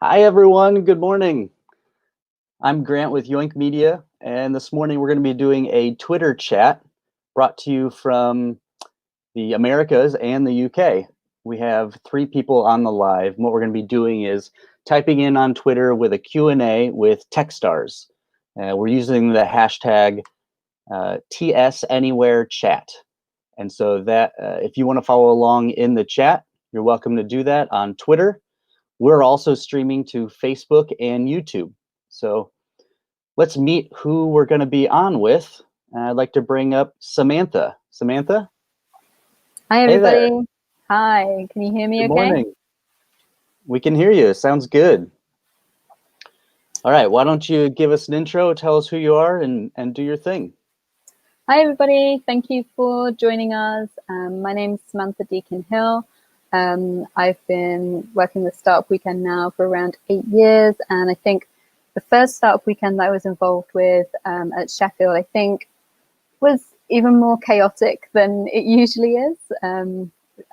Hi, everyone. Good morning. I'm Grant with Yoink Media, and this morning we're going to be doing a Twitter chat brought to you from the Americas and the UK. We have three people on the live, and what we're going to be doing is typing in on Twitter with a Q&A with Techstars. We're using the hashtag TSAnywhereChat. And so that if you want to follow along in the chat, you're welcome to do that on Twitter. We're also streaming to Facebook and YouTube. So let's meet who we're going to be on with. I'd like to bring up Samantha. Samantha? Hi, Hey there. everybody. Hi, can you hear me Good okay? morning. We can hear you. Sounds good. All right. Why don't you give us an intro, tell us who you are, and do your thing. Hi, everybody. Thank you for joining us. My name is Samantha Deakin-Hill. I've been working with Startup Weekend now for around 8 years, and I think the first Startup Weekend that I was involved with at Sheffield, I think, was even more chaotic than it usually is. I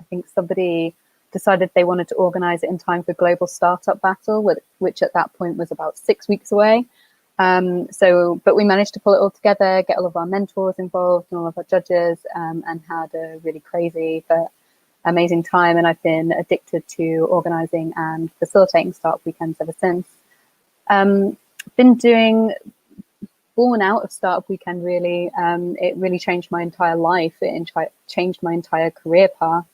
think somebody decided they wanted to organize it in time for Global Startup Battle, which at that point was about 6 weeks away. But we managed to pull it all together, get all of our mentors involved and all of our judges, and had a really crazy but amazing time. And I've been addicted to organizing and facilitating Startup Weekends ever since. Born out of Startup Weekend, really. It really changed my entire life. It changed my entire career path.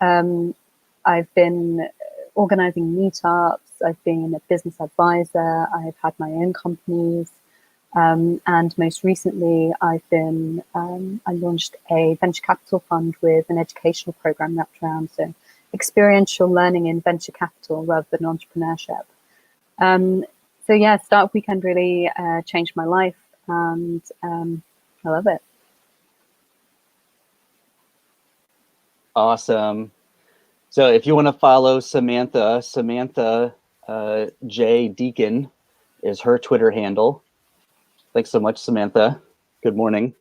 I've been organizing meetups. I've been a business advisor. I've had my own companies. And most recently, I launched a venture capital fund with an educational program wrapped around, so experiential learning in venture capital rather than entrepreneurship. So yeah, Startup Weekend really changed my life, and I love it. Awesome. So if you want to follow Samantha, J. Deacon is her Twitter handle. Thanks so much, Samantha. Good morning.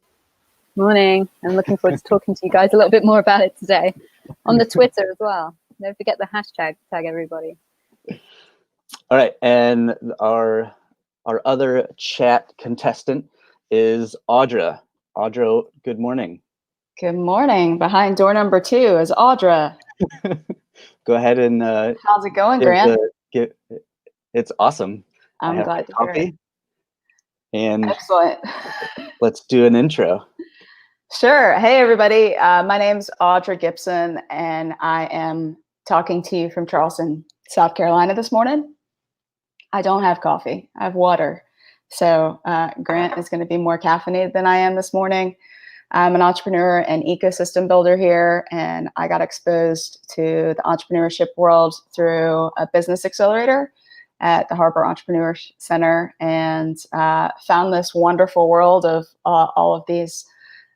Morning. I'm looking forward to talking to you guys a little bit more about it today on the Twitter as well. Don't forget the hashtag, tag everybody. All right, and our other chat contestant is Audra. Audra, good morning. Good morning. Behind door number 2 is Audra. Go ahead and how's it going, Grant? It's awesome. I'm glad to hear it. And excellent. Let's do an intro. Sure. Hey, everybody. My name's Audra Gibson, and I am talking to you from Charleston, South Carolina this morning. I don't have coffee. I have water. So Grant is going to be more caffeinated than I am this morning. I'm an entrepreneur and ecosystem builder here, and I got exposed to the entrepreneurship world through a business accelerator at the Harbor Entrepreneur Center, and found this wonderful world of all of these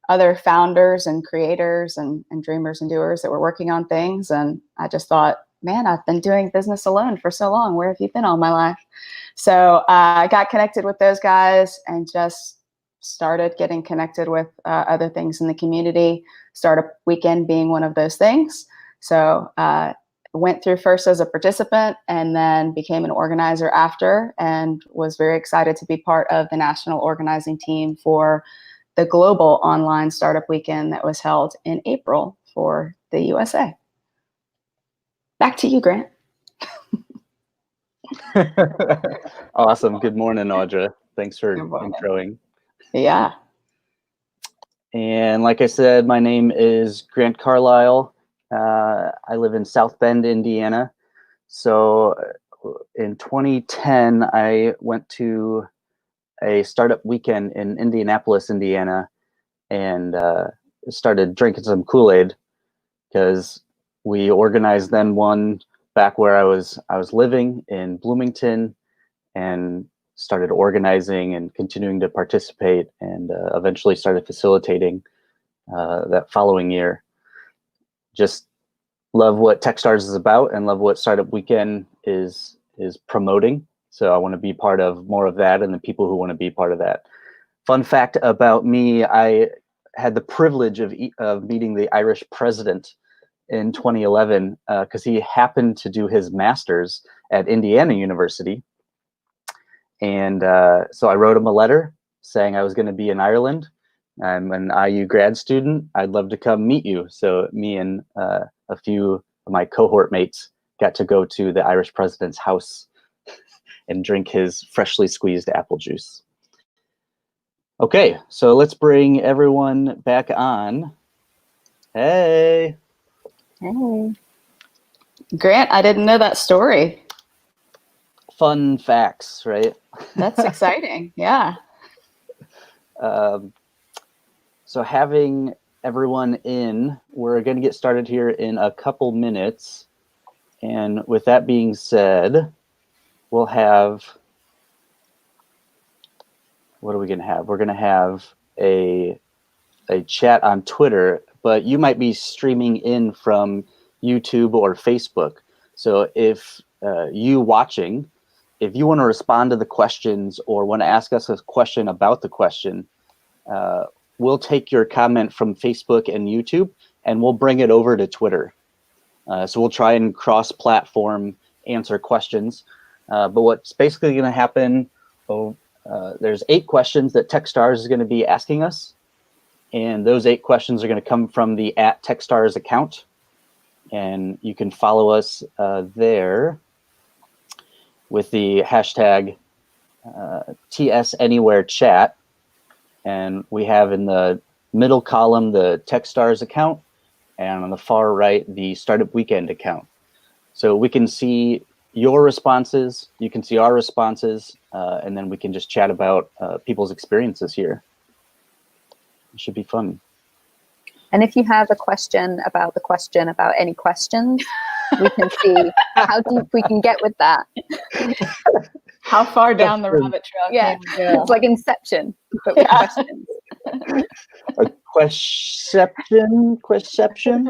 other founders and creators and dreamers and doers that were working on things. And I just thought, man, I've been doing business alone for so long. Where have you been all my life? So I got connected with those guys and just started getting connected with other things in the community, Startup Weekend being one of those things. So went through first as a participant and then became an organizer after, and was very excited to be part of the national organizing team for the global online Startup Weekend that was held in April for the USA. Back to you, Grant. Awesome. Good morning, Audra. Thanks for introing. Yeah. And like I said, my name is Grant Carlisle. I live in South Bend, Indiana. So in 2010, I went to a startup weekend in Indianapolis, Indiana, and started drinking some Kool-Aid, because we organized then one back where I was living in Bloomington, and started organizing and continuing to participate, and eventually started facilitating that following year. Just love what Techstars is about and love what Startup Weekend is promoting. So I want to be part of more of that and the people who want to be part of that. Fun fact about me, I had the privilege of meeting the Irish president in 2011 because he happened to do his master's at Indiana University. And so I wrote him a letter saying I was going to be in Ireland. I'm an IU grad student. I'd love to come meet you. So me and a few of my cohort mates got to go to the Irish president's house and drink his freshly squeezed apple juice. Okay, so let's bring everyone back on. Hey. Hey. Grant, I didn't know that story. Fun facts, right? That's exciting. Yeah. So having everyone in, we're going to get started here in a couple minutes. And with that being said, we'll have, what are we going to have? We're going to have a chat on Twitter, but you might be streaming in from YouTube or Facebook. So if you watching, if you want to respond to the questions or want to ask us a question about the question, we'll take your comment from Facebook and YouTube and we'll bring it over to Twitter. So we'll try and cross-platform answer questions. But what's basically going to happen, there's 8 questions that Techstars is going to be asking us. And those 8 questions are going to come from the @Techstars account. And you can follow us there with the hashtag TSAnywhereChat. And we have in the middle column the Techstars account, and on the far right the Startup Weekend account. So we can see your responses, you can see our responses, and then we can just chat about people's experiences here. It should be fun. And if you have a question about any questions, we can see how deep we can get with that. How far down the rabbit trail Yeah, can we go? it's like Inception, but with questions. A quesception?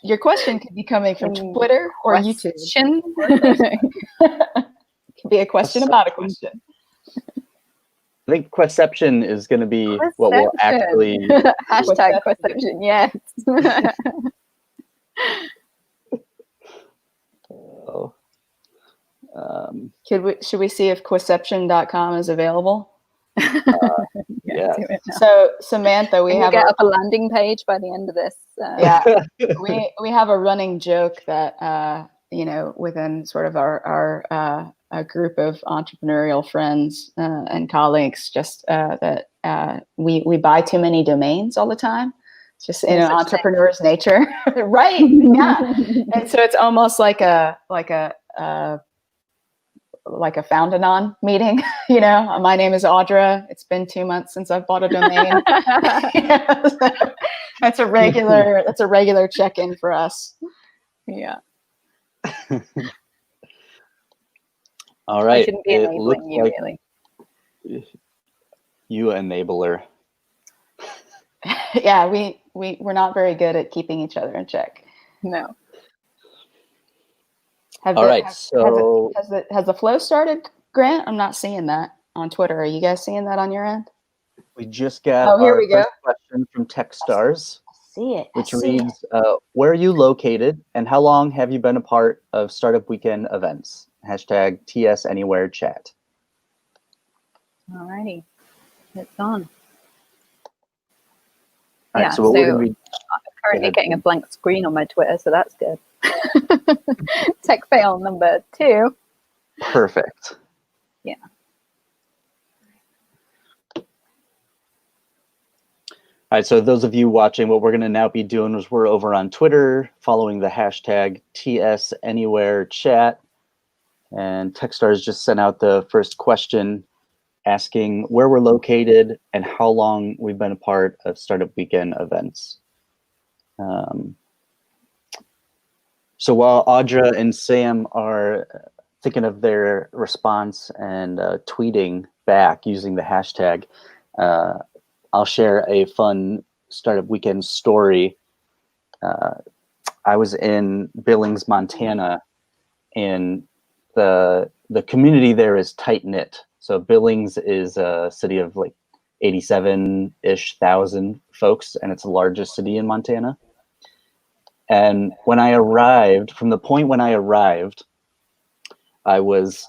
Your question could be coming from Twitter or YouTube. Question. It could be a question about a question. I think quesception is going to be what we'll actually... Hashtag quesception, yes. Should we see if quesception.com is available? Yeah. So Samantha, we have get up a landing page by the end of this. Yeah, we have a running joke that within sort of our a group of entrepreneurial friends and colleagues, just that we buy too many domains all the time. It's just in an entrepreneur's nature, right? Yeah, and so it's almost like a Found-Anon meeting. My name is Audra. It's been 2 months since I've bought a domain. That's a regular check-in for us. Yeah. All right. I shouldn't be enabling you, really. You enabler. Yeah, we're not very good at keeping each other in check. No. Has the flow started, Grant? I'm not seeing that on Twitter. Are you guys seeing that on your end? We just got our first question from Techstars. See it. Which reads, where are you located and how long have you been a part of Startup Weekend events? Hashtag TSAnywhereChat. All righty. It's on. All right, so what we're going to be... I'm currently getting a blank screen on my Twitter, so that's good. Tech fail number 2. Perfect. Yeah. All right, so those of you watching, what we're going to now be doing is we're over on Twitter, following the hashtag TSAnywhereChat. And Techstars just sent out the first question asking where we're located and how long we've been a part of Startup Weekend events. So while Audra and Sam are thinking of their response and tweeting back using the hashtag, I'll share a fun Startup Weekend story. I was in Billings, Montana, and the community there is tight-knit. So Billings is a city of like 87-ish thousand folks, and it's the largest city in Montana. And when I arrived, from the point when I arrived, I was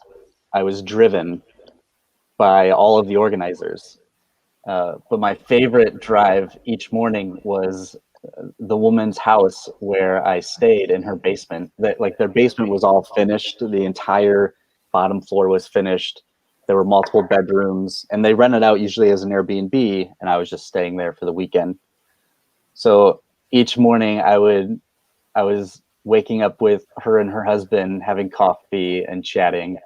driven by all of the organizers. But my favorite drive each morning was the woman's house where I stayed in her basement. That like their basement was all finished. The entire bottom floor was finished. There were multiple bedrooms, and they rented out usually as an Airbnb, and I was just staying there for the weekend. So each morning I was waking up with her and her husband having coffee and chatting,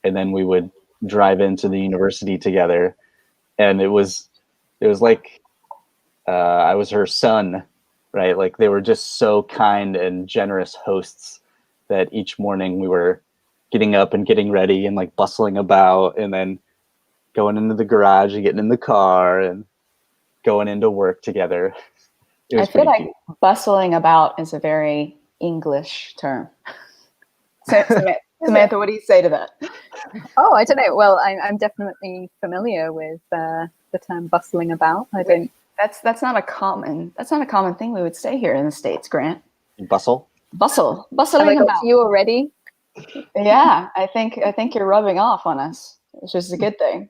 and then we would drive into the university together. And it was like I was her son, right? Like they were just so kind and generous hosts that each morning we were getting up and getting ready and like bustling about, and then going into the garage and getting in the car and going into work together. It I was feel pretty like cute. bustling about is a very English term. Samantha, what do you say to that? Oh, I don't know. Well, I'm definitely familiar with the term bustling about. I don't. That's not a common thing we would say here in the States, Grant. Bustle. Bustling Have I got about. to you already? Yeah, I think you're rubbing off on us, which is a good thing.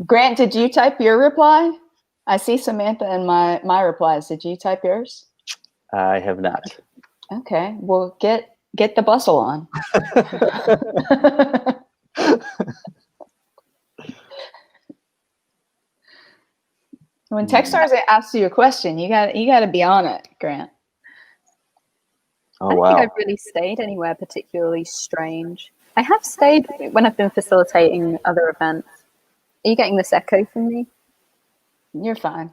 Grant, did you type your reply? I see Samantha in my replies. Did you type yours? I have not. Okay, well get the bustle on. When Techstars asks you a question, you got to be on it, Grant. Oh, I don't wow. think I've really stayed anywhere particularly strange. I have stayed when I've been facilitating other events. Are you getting this echo from me? You're fine.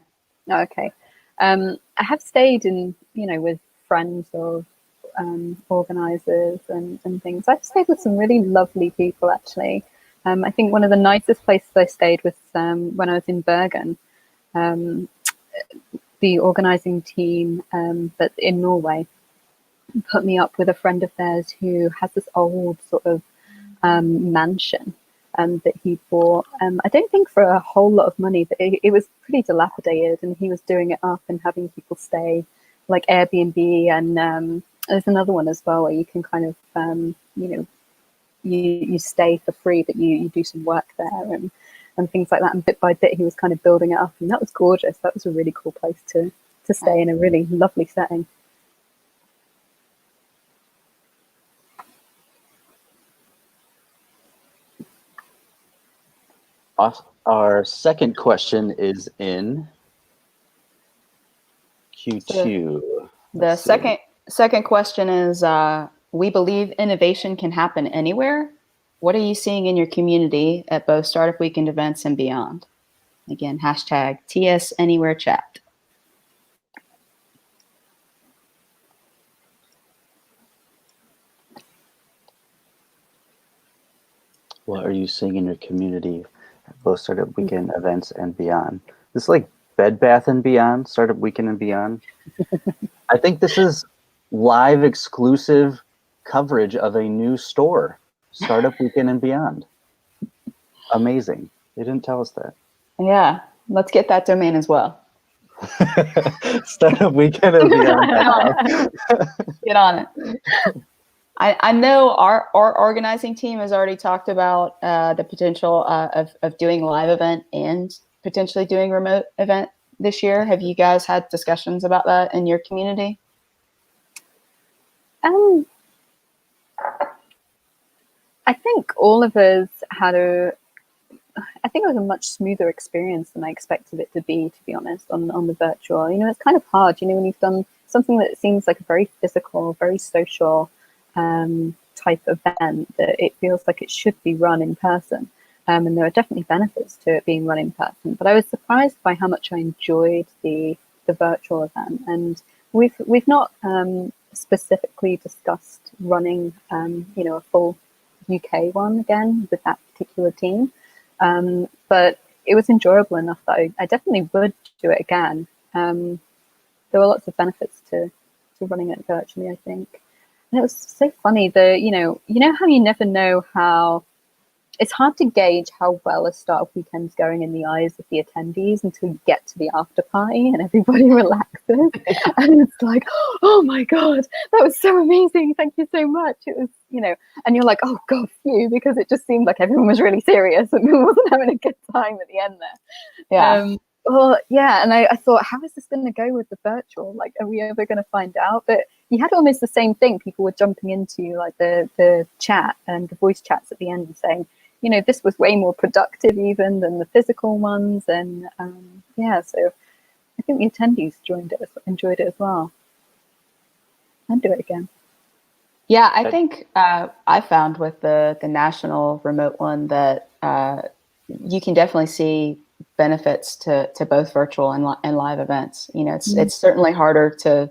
Oh, okay. I have stayed in, with friends or organizers and things. I've stayed with some really lovely people, actually. I think one of the nicest places I stayed was when I was in Bergen. The organizing team but in Norway put me up with a friend of theirs who has this old sort of mansion that he bought. I don't think for a whole lot of money, but it was pretty dilapidated, and he was doing it up and having people stay, like Airbnb. And there's another one as well where you can kind of, you stay for free, but you do some work there and things like that. And bit by bit, he was kind of building it up, and that was gorgeous. That was a really cool place to stay in a really lovely setting. Our second question is in Q2. The second question is, we believe innovation can happen anywhere. What are you seeing in your community at both Startup Weekend events and beyond? Again, hashtag TS Anywhere Chat. What are you seeing in your community at both Startup Weekend events and beyond? This is like Bed Bath and Beyond, Startup Weekend and Beyond. I think this is live exclusive coverage of a new store, Startup Weekend and Beyond. Amazing. They didn't tell us that. Yeah, let's get that domain as well. Startup Weekend and Beyond. Get on it. I know our organizing team has already talked about the potential of doing a live event and potentially doing remote event this year. Have you guys had discussions about that in your community? I think all of us had I think it was a much smoother experience than I expected it to be honest, on the virtual. It's kind of hard, when you've done something that seems like a very physical, very social type event, that it feels like it should be run in person. And there are definitely benefits to it being run in person. But I was surprised by how much I enjoyed the virtual event. And we've not specifically discussed running, a full UK one again with that particular team. But it was enjoyable enough that I definitely would do it again. There were lots of benefits to running it virtually, I think. And it was so funny. You know how you never know how it's hard to gauge how well a startup weekend's going in the eyes of the attendees until you get to the after party and everybody relaxes. And it's like, oh my God, that was so amazing. Thank you so much. It was, and you're like, oh God, phew, because it just seemed like everyone was really serious and wasn't having a good time at the end there. Yeah. Well, yeah, and I thought, how is this going to go with the virtual? Like, are we ever going to find out? But you had almost the same thing. People were jumping into like the chat and the voice chats at the end and saying, this was way more productive even than the physical ones. And so I think the attendees enjoyed it as well. I'd do it again. Yeah, I think I found with the national remote one that you can definitely see benefits to both virtual and live events. It's certainly harder to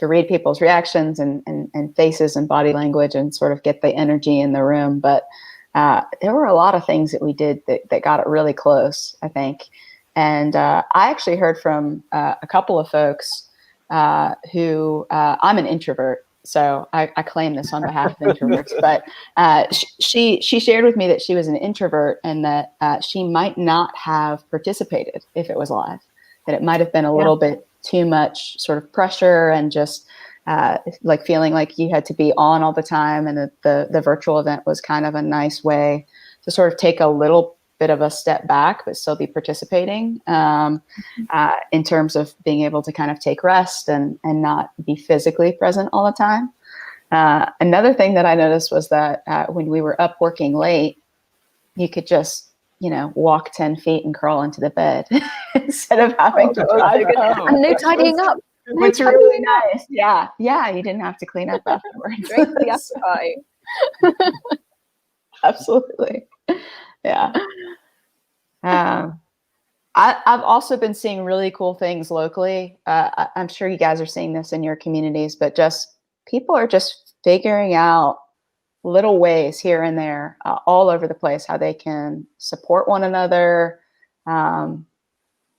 read people's reactions and faces and body language and sort of get the energy in the room. But there were a lot of things that we did that got it really close, I think. And I actually heard from a couple of folks who I'm an introvert. So I claim this on behalf of introverts, but she shared with me that she was an introvert and that she might not have participated if it was live, that it might have been a little bit too much sort of pressure and just like feeling like you had to be on all the time, and that the virtual event was kind of a nice way to sort of take a little bit of a step back but still be participating in terms of being able to kind of take rest and not be physically present all the time. Another thing that I noticed was that when we were up working late, you could just walk 10 feet and crawl into the bed instead of having to drive home. And no tidying up. Which is really nice. Yeah, you didn't have to clean up afterwards. Drink the after party. Absolutely. Yeah. I've also been seeing really cool things locally. I'm sure you guys are seeing this in your communities, but just people are just figuring out little ways here and there all over the place how they can support one another,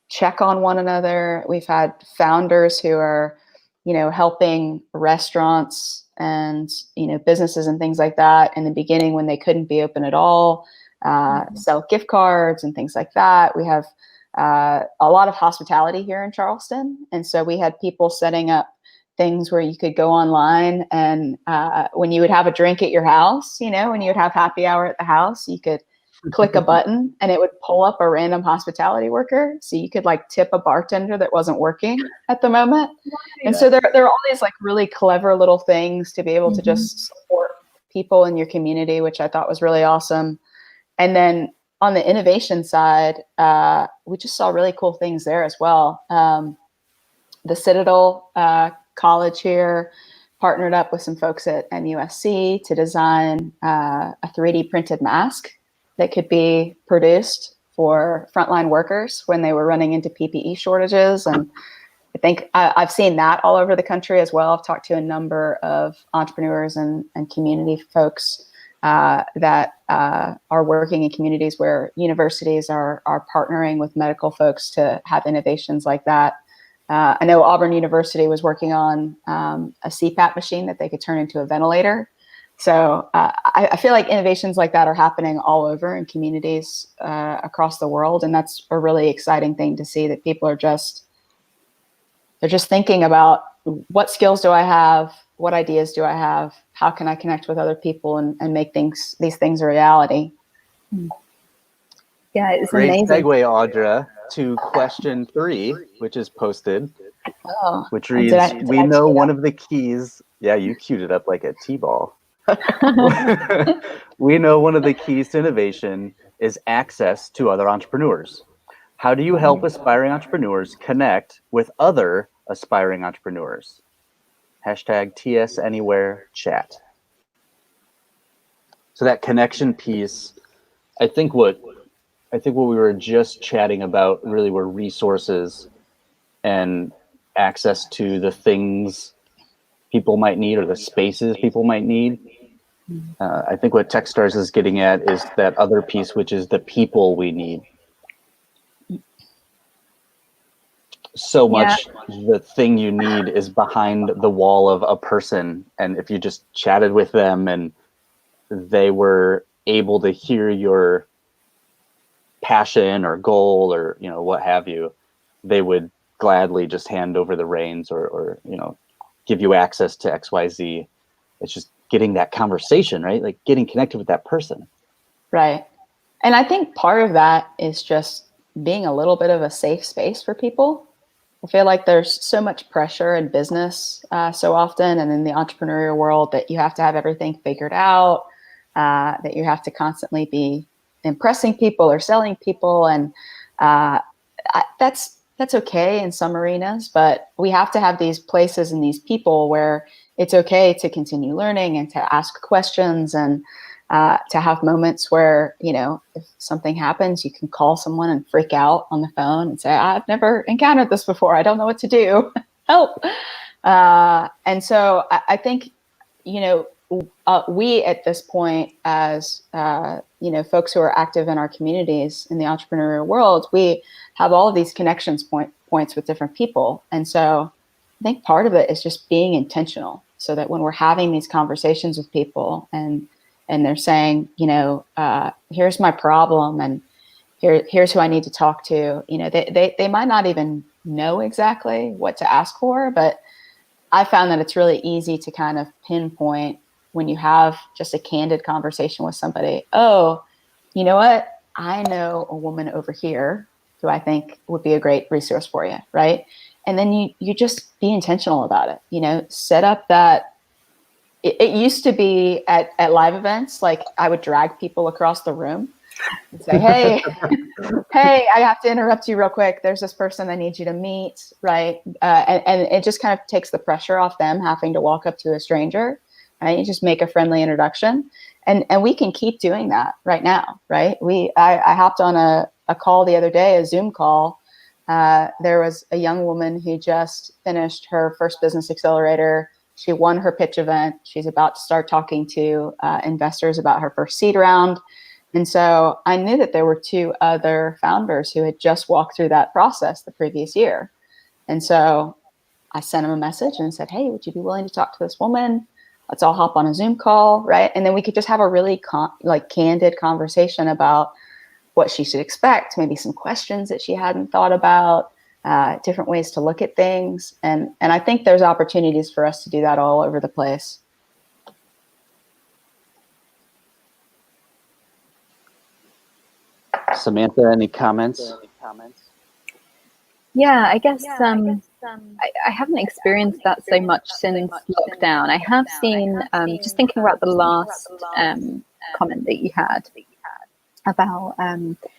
check on one another. We've had founders who are, helping restaurants and, businesses and things like that in the beginning when they couldn't be open at all, sell gift cards and things like that. We have a lot of hospitality here in Charleston. And so we had people setting up things where you could go online and when you would have a drink at your house, when you would have happy hour at the house, you could click a button and it would pull up a random hospitality worker. So you could like tip a bartender that wasn't working at the moment. And so there are all these like really clever little things to be able to just support people in your community, which I thought was really awesome. And then on the innovation side, we just saw really cool things there as well. The Citadel College here partnered up with some folks at NUSC to design a 3D printed mask that could be produced for frontline workers when they were running into PPE shortages. And I think I've seen that all over the country as well. I've talked to a number of entrepreneurs and community folks that are working in communities where universities are partnering with medical folks to have innovations like that. I know Auburn University was working on a CPAP machine that they could turn into a ventilator. So I feel like innovations like that are happening all over in communities across the world. And that's a really exciting thing to see, that people are they're just thinking about, what skills do I have? What ideas do I have? How can I connect with other people and make these things a reality? Yeah, it's great amazing. Segue, Audra, to question 3, which is posted, which reads, we know one of the keys. Yeah, you queued it up like a T-ball. We know one of the keys to innovation is access to other entrepreneurs. How do you help aspiring entrepreneurs connect with other aspiring entrepreneurs? Hashtag TS Anywhere Chat. So that connection piece, I think what we were just chatting about really were resources and access to the things people might need, or the spaces people might need. I think what Techstars is getting at is that other piece, which is the people we need. So much the thing you need is behind the wall of a person. And if you just chatted with them and they were able to hear your passion or goal or, you know, what have you, they would gladly just hand over the reins or, you know, give you access to XYZ. It's just getting that conversation, right? Like getting connected with that person. Right. And I think part of that is just being a little bit of a safe space for people. I feel like there's so much pressure in business so often and in the entrepreneurial world that you have to have everything figured out, that you have to constantly be impressing people or selling people. And that's okay in some arenas, but we have to have these places and these people where it's okay to continue learning and to ask questions and to have moments where, you know, if something happens, you can call someone and freak out on the phone and say, I've never encountered this before. I don't know what to do. Help. And so I think, you know, we at this point as, you know, folks who are active in our communities in the entrepreneurial world, we have all of these connections points with different people. And so I think part of it is just being intentional so that when we're having these conversations with people and they're saying, you know, here's my problem and here's who I need to talk to, you know, they might not even know exactly what to ask for, but I found that it's really easy to kind of pinpoint when you have just a candid conversation with somebody. Oh, you know what? I know a woman over here who I think would be a great resource for you, right? And then you just be intentional about it, you know, set up that. It used to be at live events, like I would drag people across the room and say, hey, hey, I have to interrupt you real quick. There's this person I need you to meet, right? And it just kind of takes the pressure off them having to walk up to a stranger, right? You just make a friendly introduction. And we can keep doing that right now, right? I hopped on a call the other day, a Zoom call. There was a young woman who just finished her first business accelerator. She won her pitch event. She's about to start talking to investors about her first seed round. And so I knew that there were 2 other founders who had just walked through that process the previous year. And so I sent them a message and said, hey, would you be willing to talk to this woman? Let's all hop on a Zoom call, right? And then we could just have a really candid conversation about what she should expect, maybe some questions that she hadn't thought about, different ways to look at things. And I think there's opportunities for us to do that all over the place. Samantha, any comments? Yeah, I guess I haven't experienced that so much since lockdown. I have seen, just thinking about the last comment that you had about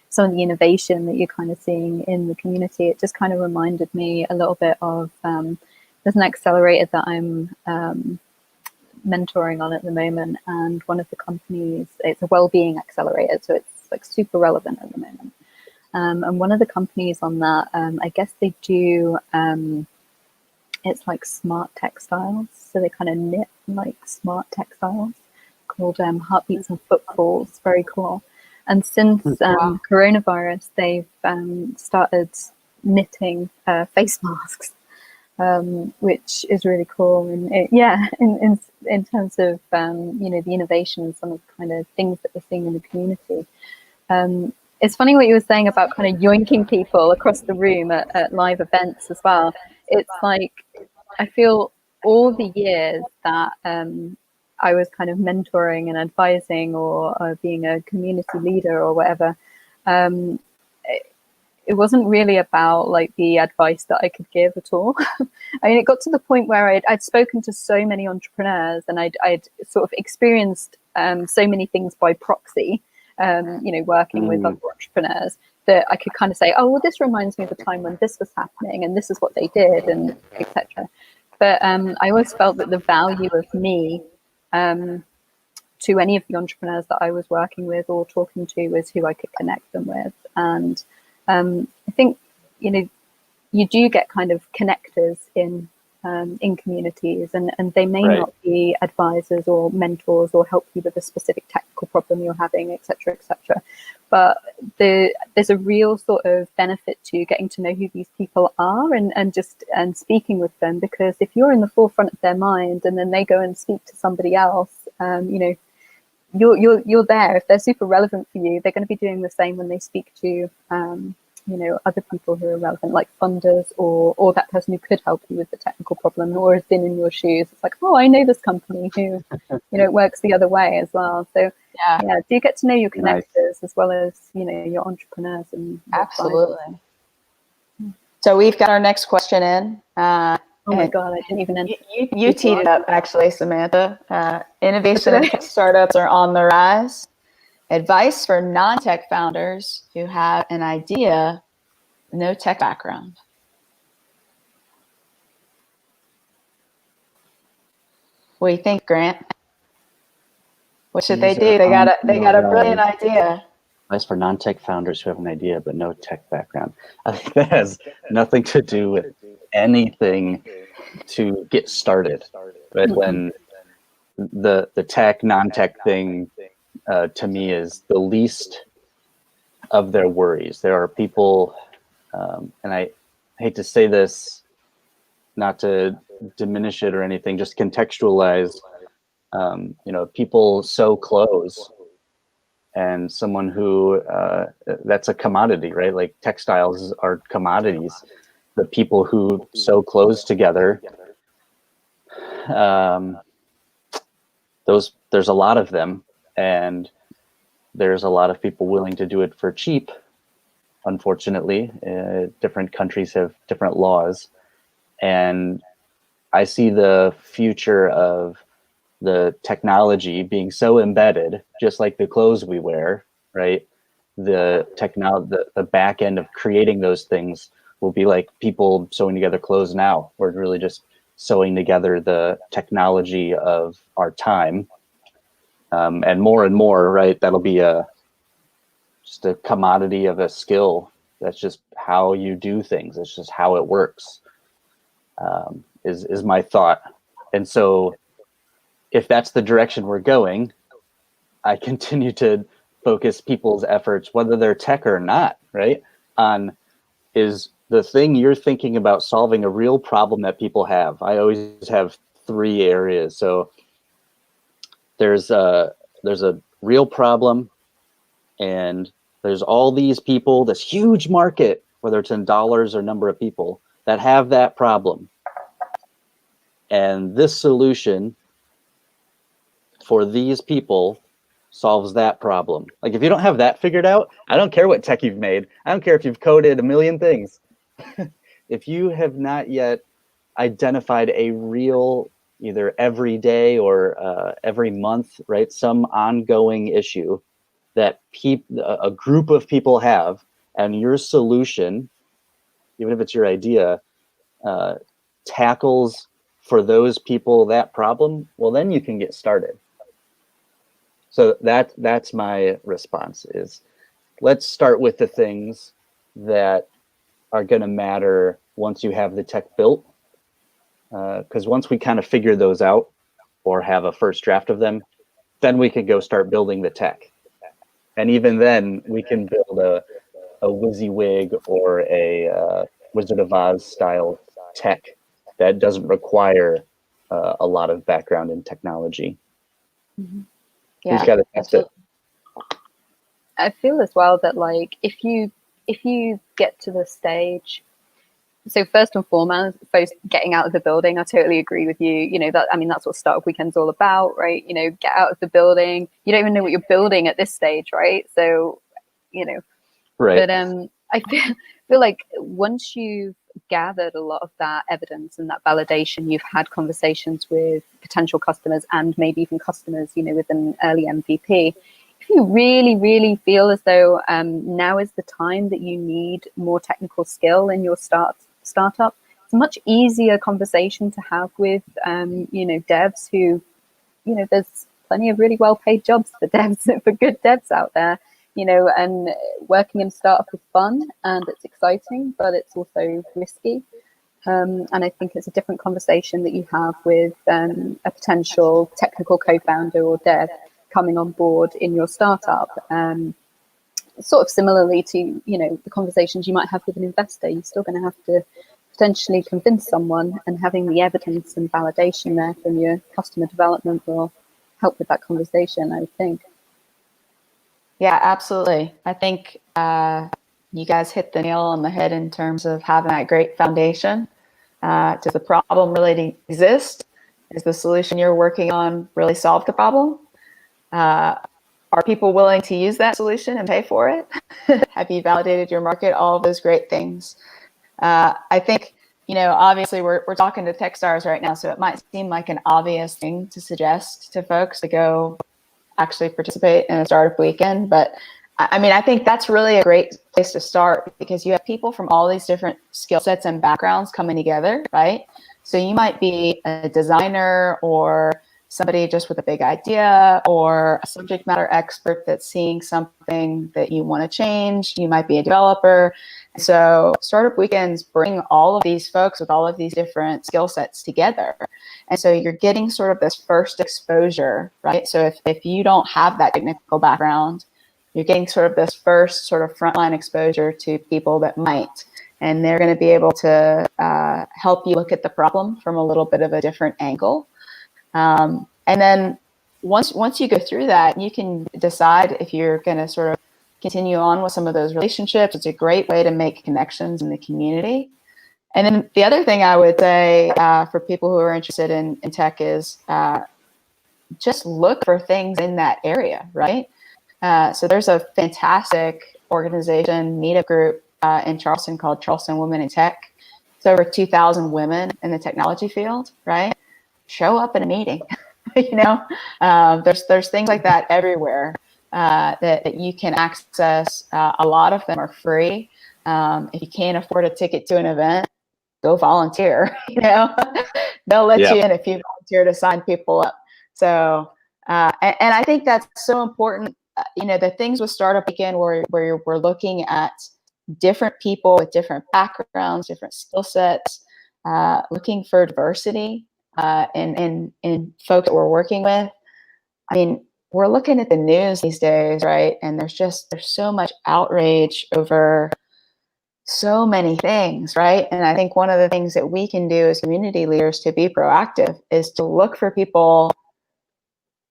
some of the innovation that you're kind of seeing in the community, it just kind of reminded me a little bit of there's an accelerator that I'm mentoring on at the moment, and one of the companies, it's a well-being accelerator, so it's like super relevant at the moment. And one of the companies on that, I guess they do, it's like smart textiles. So they kind of knit like smart textiles called Heartbeats and Footfalls. Very cool. And since coronavirus, they've started knitting face masks, which is really cool. And in terms of, you know, the innovation, some of the kind of things that we're seeing in the community. It's funny what you were saying about kind of yoinking people across the room at live events as well. It's like, I feel all the years that I was kind of mentoring and advising or being a community leader or whatever, it wasn't really about like the advice that I could give at all. I mean, it got to the point where I'd spoken to so many entrepreneurs and I'd sort of experienced so many things by proxy, you know, working with other entrepreneurs, that I could kind of say, oh, well, this reminds me of the time when this was happening and this is what they did and etc. But I always felt that the value of me to any of the entrepreneurs that I was working with or talking to was who I could connect them with. And I think, you know, you do get kind of connectors in communities, and they may not be advisors or mentors or help you with a specific technical problem you're having, etc., etc. But there's a real sort of benefit to getting to know who these people are and speaking with them, because if you're in the forefront of their mind and then they go and speak to somebody else, you know, you're there. If they're super relevant for you, they're going to be doing the same when they speak to other people who are relevant, like funders or that person who could help you with the technical problem or has been in your shoes. It's like, oh, I know this company who, it works the other way as well. So yeah, do you get to know your connectors as well as, your entrepreneurs and absolutely. So we've got our next question in. Oh my God, I didn't even enter. You teed it up, actually, Samantha. Innovation and tech startups are on the rise. Advice for non-tech founders who have an idea, no tech background. What do you think, Grant? What should they do? They got a brilliant idea. Advice for non-tech founders who have an idea but no tech background. I think that has nothing to do with anything to get started. Right? Mm-hmm. When the tech, non-tech thing to me is the least of their worries. There are people, and I hate to say this, not to diminish it or anything, just contextualize, people so close. And someone who, that's a commodity, right? Like textiles are commodities. The people who sew clothes together, there's a lot of them, and there's a lot of people willing to do it for cheap. Unfortunately, different countries have different laws, and I see the future of the technology being so embedded, just like the clothes we wear, right? The back end of creating those things will be like people sewing together clothes now. We're really just sewing together the technology of our time, and more, right? That'll be just a commodity of a skill. That's just how you do things. It's just how it works. Is my thought, and so. If that's the direction we're going, I continue to focus people's efforts, whether they're tech or not, right? On is the thing you're thinking about solving a real problem that people have. I always have 3 areas. So there's a real problem, and there's all these people, this huge market, whether it's in dollars or number of people, that have that problem. And this solution for these people solves that problem. Like if you don't have that figured out, I don't care what tech you've made. I don't care if you've coded a million things. If you have not yet identified a real, either every day or every month, right, some ongoing issue that a group of people have, and your solution, even if it's your idea, tackles for those people that problem, well, then you can get started. So that's my response is, let's start with the things that are going to matter once you have the tech built. Because once we kind of figure those out or have a first draft of them, then we can go start building the tech. And even then, we can build a WYSIWYG or a Wizard of Oz style tech that doesn't require a lot of background in technology. Mm-hmm. Yeah, who's got to test it? I feel as well that like if you get to the stage, so first and foremost, getting out of the building, I totally agree with you. That's what Startup Weekend's all about, right? Get out of the building. You don't even know what you're building at this stage, right? So, right. But I feel like once you've gathered a lot of that evidence and that validation, you've had conversations with potential customers and maybe even customers, with an early MVP. If you really, really feel as though now is the time that you need more technical skill in your startup, it's a much easier conversation to have with, devs who, there's plenty of really well-paid jobs for devs, for good devs out there. And working in startup is fun and it's exciting, but it's also risky. And I think it's a different conversation that you have with a potential technical co-founder or dev coming on board in your startup. Sort of similarly to, the conversations you might have with an investor, you're still going to have to potentially convince someone, and having the evidence and validation there from your customer development will help with that conversation, I would think. Yeah, absolutely. I think you guys hit the nail on the head in terms of having that great foundation. Does the problem really exist? Is the solution you're working on really solve the problem? Are people willing to use that solution and pay for it? Have you validated your market? All of those great things. I think, obviously we're talking to Techstars right now, so it might seem like an obvious thing to suggest to folks to go actually participate in a startup weekend. But I mean, I think that's really a great place to start, because you have people from all these different skill sets and backgrounds coming together, right? So you might be a designer, or somebody just with a big idea, or a subject matter expert that's seeing something that you want to change. You might be a developer. So startup weekends bring all of these folks with all of these different skill sets together. And so you're getting sort of this first exposure, right? So if you don't have that technical background, you're getting sort of this first sort of frontline exposure to people that might. And they're going to be able to help you look at the problem from a little bit of a different angle. And then once you go through that, you can decide if you're going to sort of continue on with some of those relationships. It's a great way to make connections in the community. And then the other thing I would say for people who are interested in tech is just look for things in that area, right? So there's a fantastic organization, meetup group in Charleston called Charleston Women in Tech. It's over 2,000 women in the technology field, right? Show up at a meeting. There's things like that everywhere that you can access. A lot of them are free. If you can't afford a ticket to an event, go volunteer. They'll let you in if you volunteer to sign people up. So, and I think that's so important. The things with Startup Weekend where we're looking at different people with different backgrounds, different skill sets, looking for diversity in folks that we're working with. I mean, we're looking at the news these days, right? And there's so much outrage over so many things, right? And I think one of the things that we can do as community leaders to be proactive is to look for people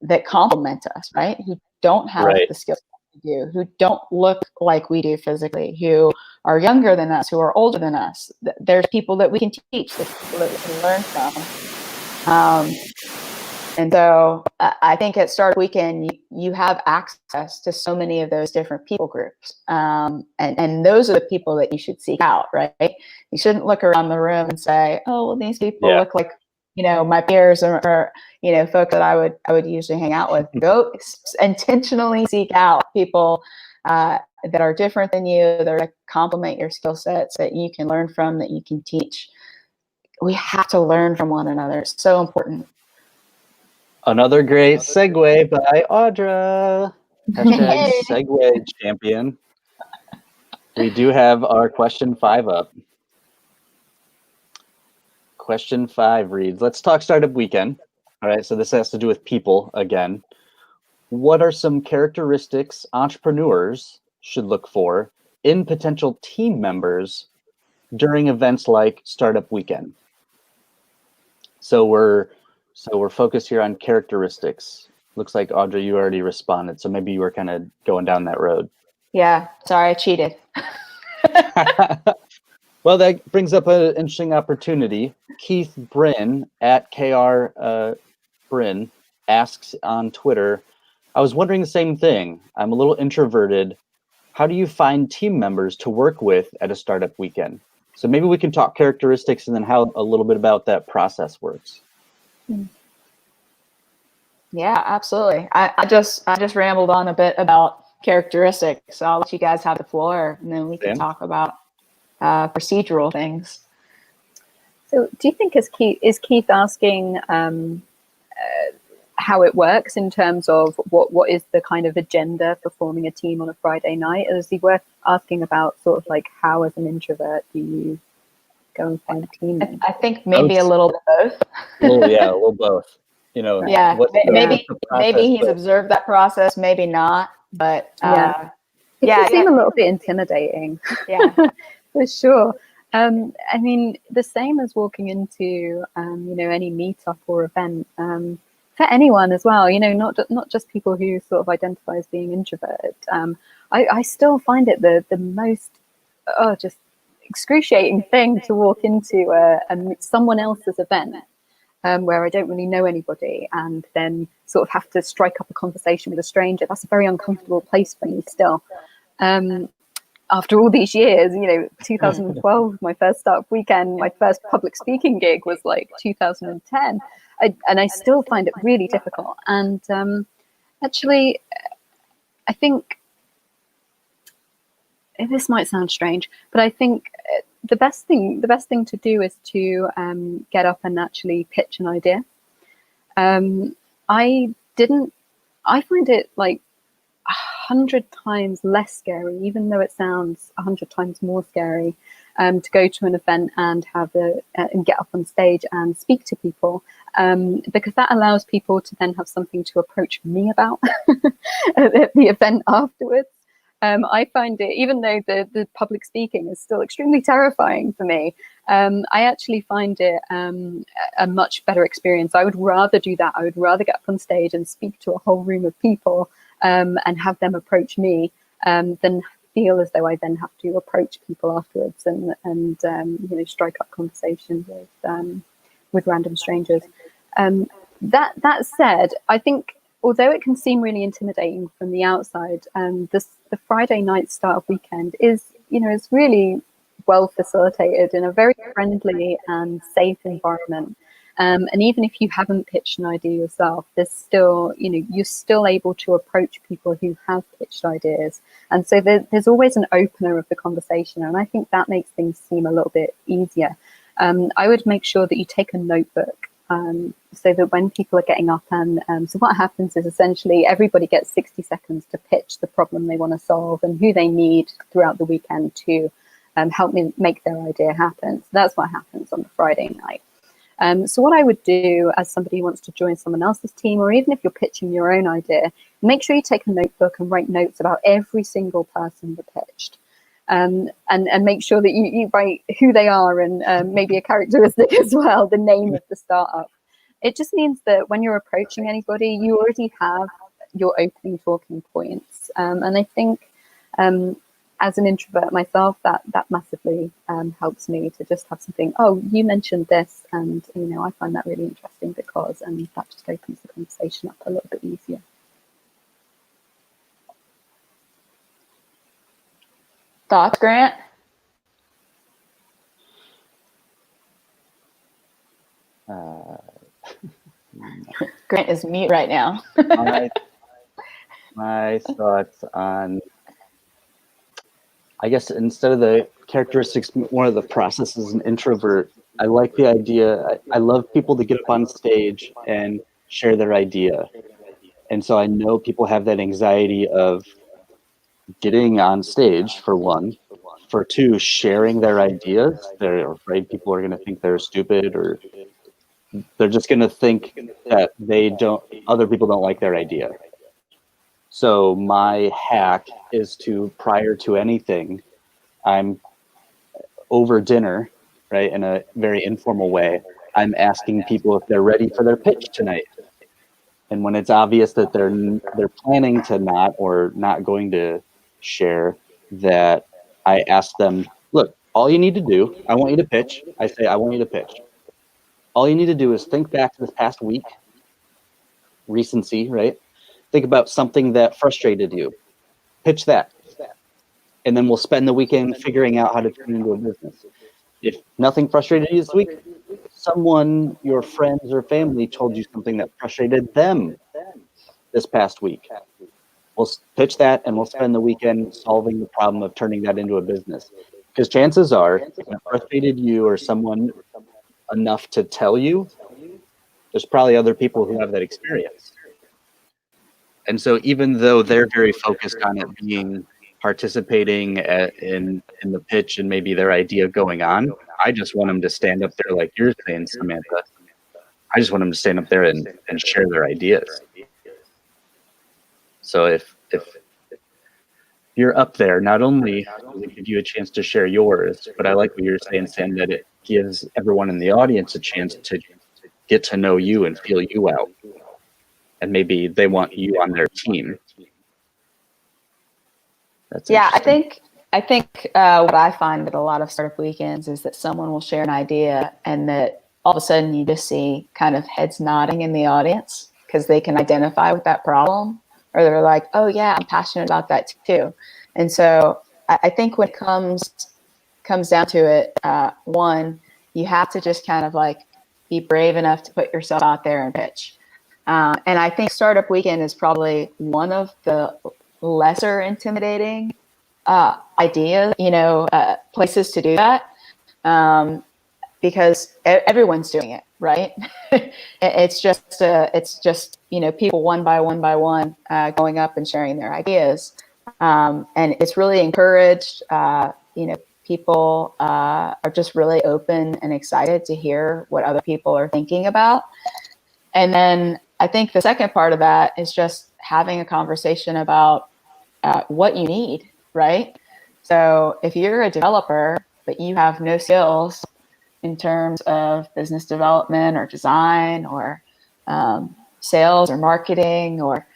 that complement us, right? Who don't have the skills we do, who don't look like we do physically, who are younger than us, who are older than us. There's people that we can teach, there's people that we can learn from. And so I think at Startup Weekend, you have access to so many of those different people groups. And those are the people that you should seek out, right? You shouldn't look around the room and say, oh, well, these people look like, my peers or folks that I would usually hang out with. Go intentionally seek out people that are different than you, that complement your skill sets, that you can learn from, that you can teach. We have to learn from one another. It's so important. Another great segue by Audra. Hashtag segue champion. We do have our question 5 up. Question 5 reads, let's talk Startup Weekend. All right, so this has to do with people again. What are some characteristics entrepreneurs should look for in potential team members during events like Startup Weekend? So we're focused here on characteristics. Looks like Audra, you already responded, so maybe you were kind of going down that road. Yeah, sorry, I cheated. Well, that brings up an interesting opportunity. Keith Bryn at KR Bryn asks on Twitter, I was wondering the same thing. I'm a little introverted. How do you find team members to work with at a Startup Weekend? So maybe we can talk characteristics and then how a little bit about that process works. Yeah, absolutely. I just rambled on a bit about characteristics. So I'll let you guys have the floor, and then we can talk about procedural things. So do you think is Keith asking how it works in terms of what is the kind of agenda for forming a team on a Friday night? Or is he worth asking about sort of like how as an introvert do you go and find a team? I think maybe a little bit both. A little both. Yeah, maybe he's observed that process, maybe not, but it can seem a little bit intimidating. Yeah, for sure. I mean, the same as walking into any meetup or event. for anyone as well, you know, not just people who sort of identify as being introverted. I still find it the most just excruciating thing to walk into someone else's event where I don't really know anybody, and then sort of have to strike up a conversation with a stranger. That's a very uncomfortable place for me still. After all these years, you know, 2012, my first startup weekend, my first public speaking gig was like 2010. And I still find it really difficult. And actually, I think this might sound strange, but I think the best thing to do is to get up and actually pitch an idea. I find it like 100 times less scary, even though it sounds 100 times more scary, to go to an event and and get up on stage and speak to people, because that allows people to then have something to approach me about at the event afterwards. I find it, even though the public speaking is still extremely terrifying for me, I actually find it a much better experience. I would rather do that. I would rather get up on stage and speak to a whole room of people and have them approach me than feel as though I then have to approach people afterwards and you know, strike up conversation with random strangers. That said, I think although it can seem really intimidating from the outside, the Friday night startup weekend is, you know, it's really well facilitated in a very friendly and safe environment. And even if you haven't pitched an idea yourself, there's still, you know, you're still able to approach people who have pitched ideas. And so there's always an opener of the conversation. And I think that makes things seem a little bit easier. I would make sure that you take a notebook, so that when people are getting up and so what happens is essentially everybody gets 60 seconds to pitch the problem they want to solve and who they need throughout the weekend to help me make their idea happen. So that's what happens on the Friday night. So what I would do as somebody who wants to join someone else's team, or even if you're pitching your own idea, make sure you take a notebook and write notes about every single person you pitched. And make sure that you write who they are and maybe a characteristic as well, the name of the startup. It just means that when you're approaching anybody, you already have your opening talking points. And I think as an introvert myself, that massively helps me to just have something, oh, you mentioned this, and you know, I find that really interesting because, and that just opens the conversation up a little bit easier. Thoughts, Grant? Grant is mute right now. my thoughts on, I guess instead of the characteristics, one of the processes an introvert, I like the idea. I love people to get up on stage and share their idea. And so I know people have that anxiety of getting on stage, for one. For two, sharing their ideas. They're afraid people are going to think they're stupid, or they're just going to think that other people don't like their idea. So my hack is to, prior to anything, I'm over dinner, right, in a very informal way, I'm asking people if they're ready for their pitch tonight. And when it's obvious that they're planning to not, or not going to share, that I ask them, look, all you need to do, I want you to pitch. I say, I want you to pitch. All you need to do is think back to this past week, recency, right? Think about something that frustrated you. Pitch that. And then we'll spend the weekend figuring out how to turn it into a business. If nothing frustrated you this week, someone, your friends or family, told you something that frustrated them this past week. We'll pitch that and we'll spend the weekend solving the problem of turning that into a business. Because chances are, if it frustrated you or someone enough to tell you, there's probably other people who have that experience. And so even though they're very focused on it being participating in the pitch and maybe their idea going on, I just want them to stand up there like you're saying, Samantha. I just want them to stand up there and share their ideas. So if you're up there, not only does it give you a chance to share yours, but I like what you're saying, Sam, that it gives everyone in the audience a chance to get to know you and feel you out. and maybe they want you on their team. That's Yeah, interesting. I think what I find at a lot of startup weekends is that someone will share an idea, and that all of a sudden you just see kind of heads nodding in the audience because they can identify with that problem, or they're like, "Oh yeah, I'm passionate about that too." And so I think when it comes down to it, one, you have to just kind of like be brave enough to put yourself out there and pitch. And I think Startup Weekend is probably one of the lesser intimidating ideas, places to do that, because everyone's doing it, right? It's just people one by one going up and sharing their ideas, and it's really encouraged. People are just really open and excited to hear what other people are thinking about. And then I think the second part of that is just having a conversation about what you need, right? So if you're a developer, but you have no skills in terms of business development or design or sales or marketing, or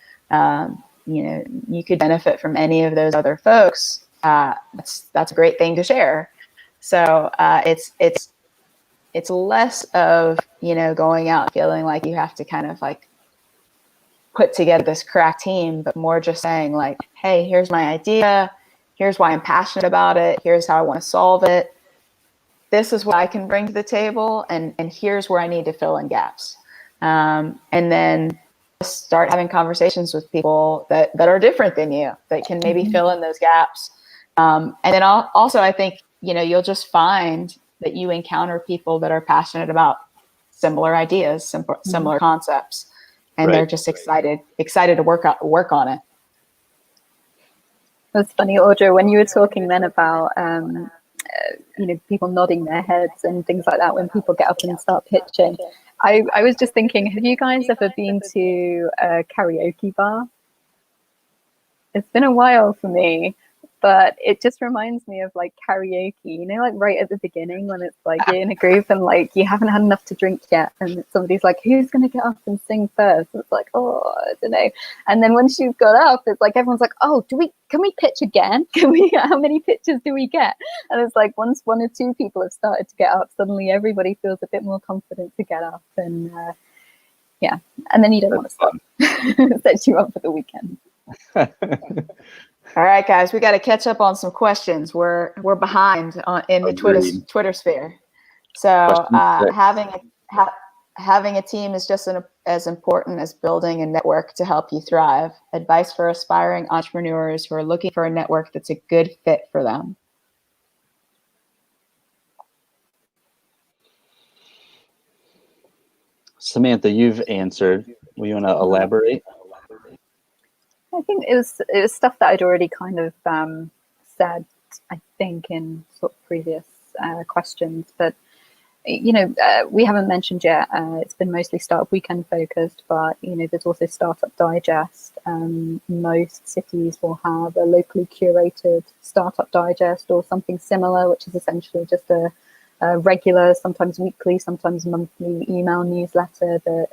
you could benefit from any of those other folks. That's a great thing to share. So it's less of going out feeling like you have to kind of like put together this crack team, but more just saying like, hey, here's my idea, here's why I'm passionate about it, here's how I want to solve it, this is what I can bring to the table, and here's where I need to fill in gaps. And then start having conversations with people that are different than you, that can maybe fill in those gaps. And then also I think you'll just find that you encounter people that are passionate about similar ideas, similar concepts, and they're just excited to work on it. That's funny, Audra, when you were talking then about people nodding their heads and things like that when people get up and start pitching. I was just thinking, have you guys ever been to a karaoke bar? It's been a while for me, but it just reminds me of like karaoke, like right at the beginning when it's like you're in a group and like you haven't had enough to drink yet, and somebody's like, who's going to get up and sing first? It's like, oh, I don't know. And then once you've got up, it's like everyone's like, oh, can we pitch again? How many pitches do we get? And it's like once one or two people have started to get up, suddenly everybody feels a bit more confident to get up, and and then you don't want to stop. It sets you up for the weekend. All right, guys, we got to catch up on some questions. We're behind in the Twitter sphere. So having a team is just as important as building a network to help you thrive. Advice for aspiring entrepreneurs who are looking for a network that's a good fit for them. Samantha, you've answered. Will you want to elaborate? I think it was stuff that I'd already kind of said, I think, in sort of previous questions. But, we haven't mentioned yet, it's been mostly Startup Weekend focused, but, there's also Startup Digest. Most cities will have a locally curated Startup Digest or something similar, which is essentially just a regular, sometimes weekly, sometimes monthly email newsletter that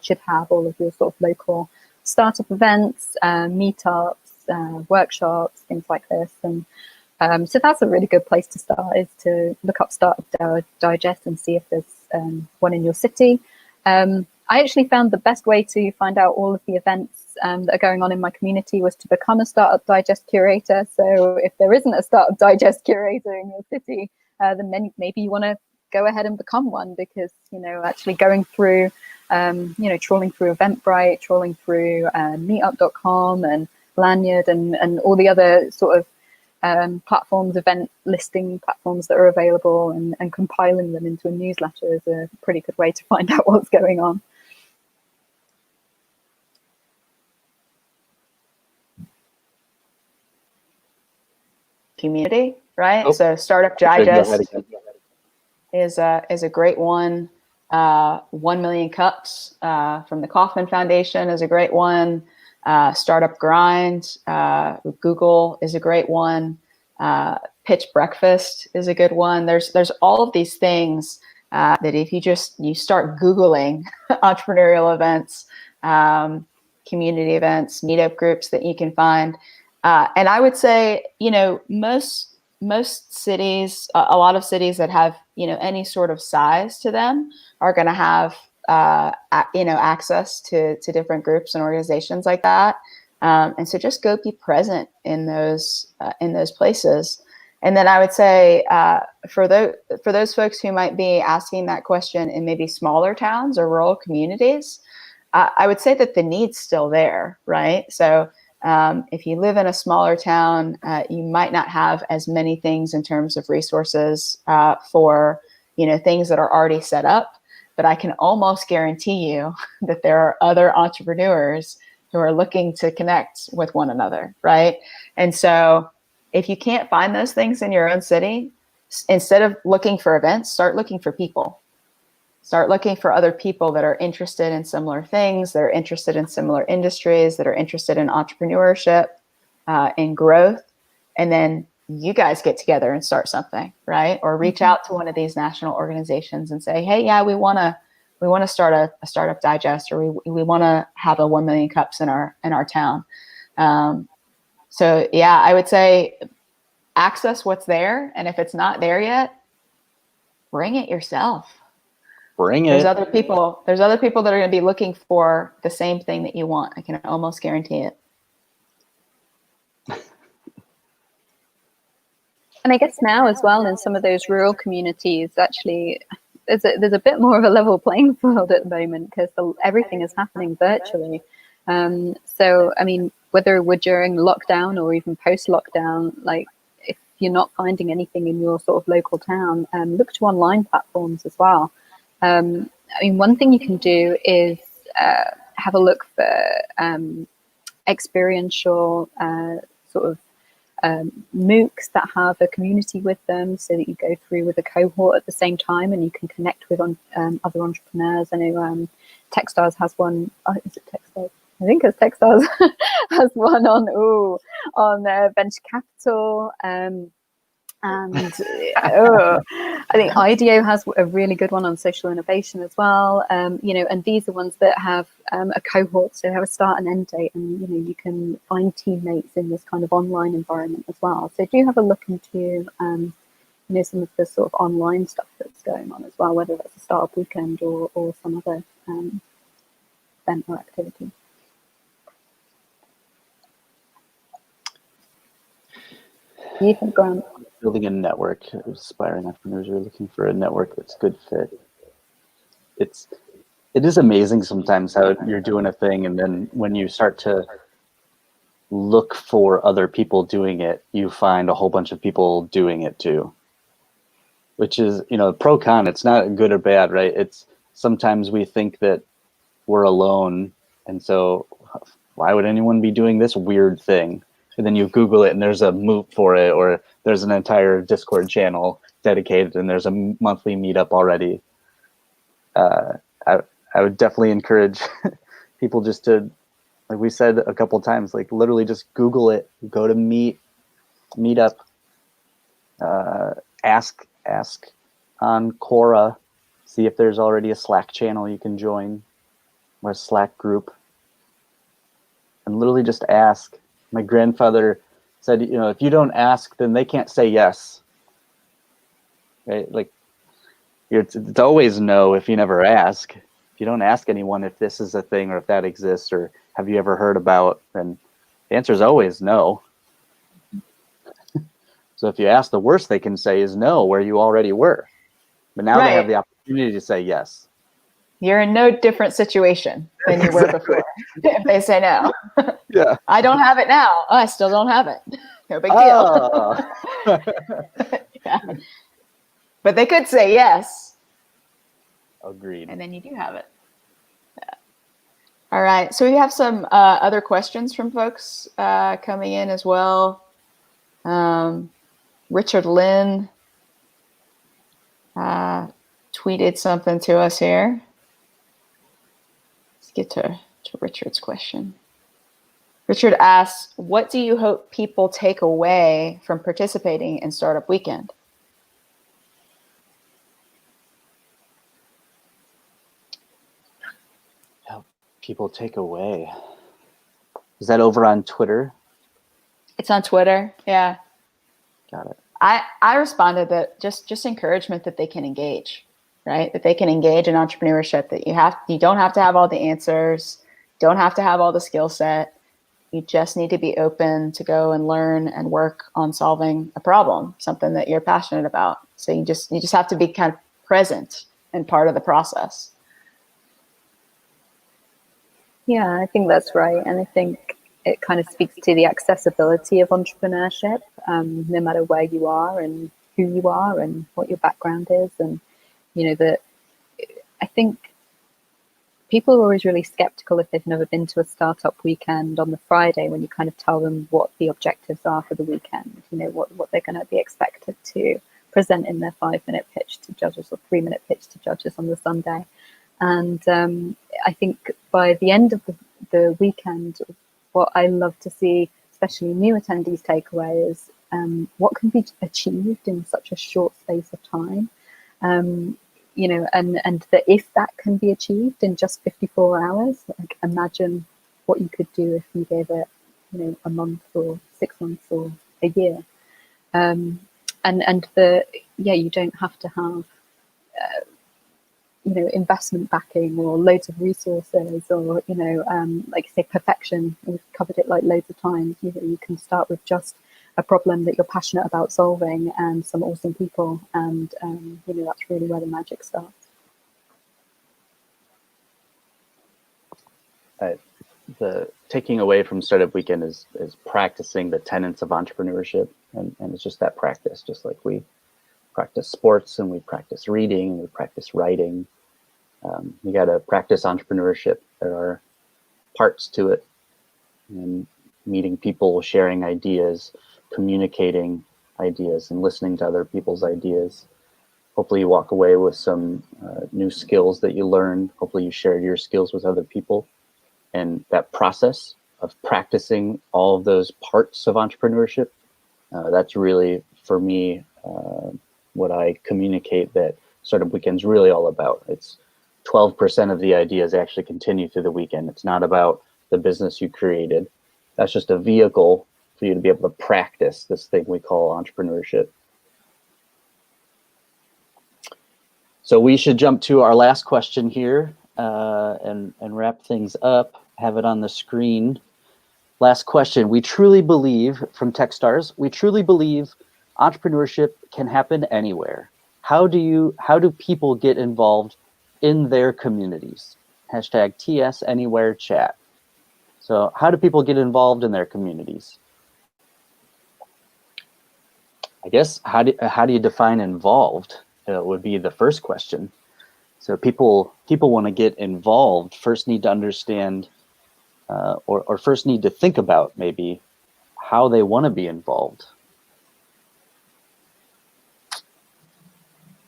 should have all of your sort of local startup events, meetups, workshops, things like this. And so that's a really good place to start, is to look up Startup Digest and see if there's one in your city. I actually found the best way to find out all of the events that are going on in my community was to become a Startup Digest curator. So if there isn't a Startup Digest curator in your city, then maybe you want to go ahead and become one, because actually going through trawling through Eventbrite, trawling through meetup.com and Lanyard and all the other sort of platforms, event listing platforms that are available, and compiling them into a newsletter is a pretty good way to find out what's going on. Community, right? So Startup Digest is a great one. 1 Million Cups from the Kauffman Foundation is a great one. Startup Grind with Google is a great one. Pitch Breakfast is a good one. There's all of these things that if you start Googling entrepreneurial events, community events, meetup groups that you can find. And I would say, most cities, a lot of cities that have, any sort of size to them are going to have, access to different groups and organizations like that. And so just go be present in those places. And then I would say, for those folks who might be asking that question in maybe smaller towns or rural communities, I would say that the need's still there, right? So if you live in a smaller town, you might not have as many things in terms of resources for, things that are already set up. But I can almost guarantee you that there are other entrepreneurs who are looking to connect with one another, right? And so if you can't find those things in your own city, instead of looking for events, start looking for people. Start looking for other people that are interested in similar things, that are interested in similar industries, that are interested in entrepreneurship, in growth. And then you guys get together and start something, right? Or reach out to one of these national organizations and say, hey, yeah, we want to start a startup digest, or we want to have a 1 million cups in our town. So yeah, I would say access what's there. And if it's not there yet, bring it yourself. There's other people that are going to be looking for the same thing that you want. I can almost guarantee it. And I guess now as well, in some of those rural communities, actually, there's a bit more of a level playing field at the moment, because everything is happening virtually. So, I mean, whether we're during lockdown or even post-lockdown, like, if you're not finding anything in your sort of local town, look to online platforms as well. I mean, one thing you can do is have a look for experiential sort of MOOCs that have a community with them, so that you go through with a cohort at the same time and you can connect with other entrepreneurs. I know Techstars has one. Is it Techstars? I think it's Techstars has one on venture capital. And I think IDEO has a really good one on social innovation as well. And these are ones that have a cohort, so they have a start and end date, and you can find teammates in this kind of online environment as well. So do have a look into some of the sort of online stuff that's going on as well, whether that's a startup weekend or some other event or activity. You think, Grant? Building a network, aspiring entrepreneurs are looking for a network that's good fit. It is amazing sometimes how you're doing a thing, and then when you start to look for other people doing it, you find a whole bunch of people doing it too. Which is, pro con, it's not good or bad, right? It's sometimes we think that we're alone, and so why would anyone be doing this weird thing? And then you Google it and there's a MOOC for it, or there's an entire Discord channel dedicated, and there's a monthly meetup already. I would definitely encourage people just to, like we said a couple of times, like literally just Google it, go to meetup, ask on Quora, see if there's already a Slack channel you can join, or a Slack group, and literally just ask. My grandfather said, if you don't ask, then they can't say yes. Right? Like, it's always no if you never ask. If you don't ask anyone if this is a thing or if that exists or have you ever heard about, then the answer is always no. So if you ask, the worst they can say is no, where you already were. But now they have the opportunity to say yes. You're in no different situation than you were before if they say no. Yeah. I don't have it now. Oh, I still don't have it. No big deal. Yeah. But they could say yes. Agreed. And then you do have it. Yeah. All right. So we have some other questions from folks coming in as well. Richard Lynn tweeted something to us here. Get to Richard's question. Richard asks, what do you hope people take away from participating in Startup Weekend? people take away? Is that over on Twitter? It's on Twitter. Yeah. Got it. I responded that just encouragement that they can engage, right? That they can engage in entrepreneurship, that you don't have to have all the answers, don't have to have all the skill set. You just need to be open to go and learn and work on solving a problem, something that you're passionate about. So you just have to be kind of present and part of the process. Yeah, I think that's right. And I think it kind of speaks to the accessibility of entrepreneurship, no matter where you are and who you are and what your background is. And, you know, that I think people are always really skeptical if they've never been to a startup weekend on the Friday, when you kind of tell them what the objectives are for the weekend, you know, what they're going to be expected to present in their 5-minute pitch to judges or 3-minute pitch to judges on the Sunday. And I think by the end of the weekend, what I love to see, especially new attendees take away, is what can be achieved in such a short space of time. You know, and that if that can be achieved in just 54 hours, like, imagine what you could do if you gave it, you know, a month or 6 months or a year. And you don't have to have, you know, investment backing or loads of resources or, you know, like say perfection. We've covered it like loads of times. You know, you can start with just a problem that you're passionate about solving and some awesome people, and you know, that's really where the magic starts. The taking away from Startup Weekend is practicing the tenets of entrepreneurship, and it's just that practice, just like we practice sports and we practice reading and we practice writing. You got to practice entrepreneurship. There are parts to it, and meeting people, sharing ideas, communicating ideas, and listening to other people's ideas. Hopefully you walk away with some new skills that you learned. Hopefully you shared your skills with other people. And that process of practicing all of those parts of entrepreneurship, that's really, for me, what I communicate that Startup Weekend's really all about. It's 12% of the ideas actually continue through the weekend. It's not about the business you created. That's just a vehicle for you to be able to practice this thing we call entrepreneurship. So we should jump to our last question here and wrap things up. Have it on the screen. Last question. We truly believe, from Techstars, we truly believe entrepreneurship can happen anywhere. How do people get involved in their communities? Hashtag TS Anywhere Chat. So how do people get involved in their communities? I guess how do you define involved? Would be the first question. So people want to get involved, first need to understand or first need to think about maybe how they want to be involved.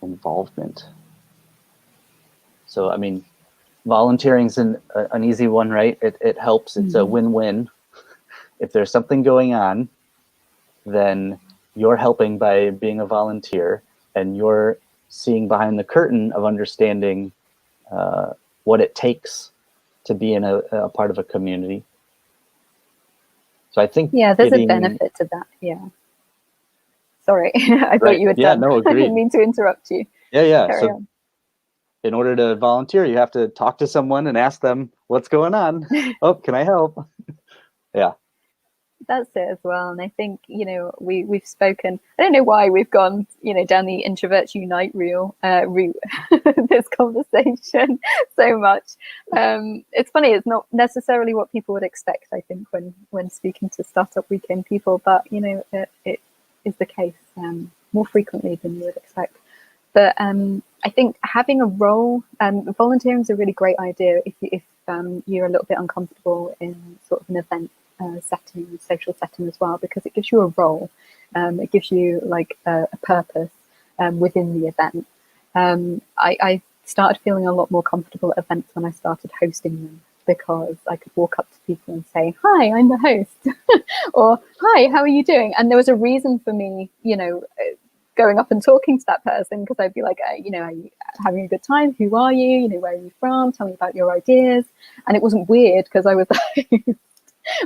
Involvement. So, I mean, volunteering's an easy one, right? It helps. It's a win-win. If there's something going on, then you're helping by being a volunteer, and you're seeing behind the curtain of understanding what it takes to be in a part of a community. So I think there's a benefit to that. Yeah. Sorry, I thought you were done. No, agreed. I didn't mean to interrupt you. Yeah. Carry on. In order to volunteer, you have to talk to someone and ask them what's going on. Oh, can I help? Yeah. That's it as well. And I think, you know, we've spoken, I don't know why we've gone, you know, down the Introverts Unite route, this conversation so much. It's funny, it's not necessarily what people would expect, I think, when speaking to Startup Weekend people, but, you know, it is the case more frequently than you would expect. But I think having a role, volunteering is a really great idea if you're a little bit uncomfortable in sort of an event setting, social setting as well, because it gives you a role. It gives you like a purpose within the event. I started feeling a lot more comfortable at events when I started hosting them, because I could walk up to people and say, "Hi, I'm the host," or "Hi, how are you doing?" And there was a reason for me, you know, going up and talking to that person, because I'd be like, you know, are you having a good time? Who are you? You know, where are you from? Tell me about your ideas. And it wasn't weird because I was like,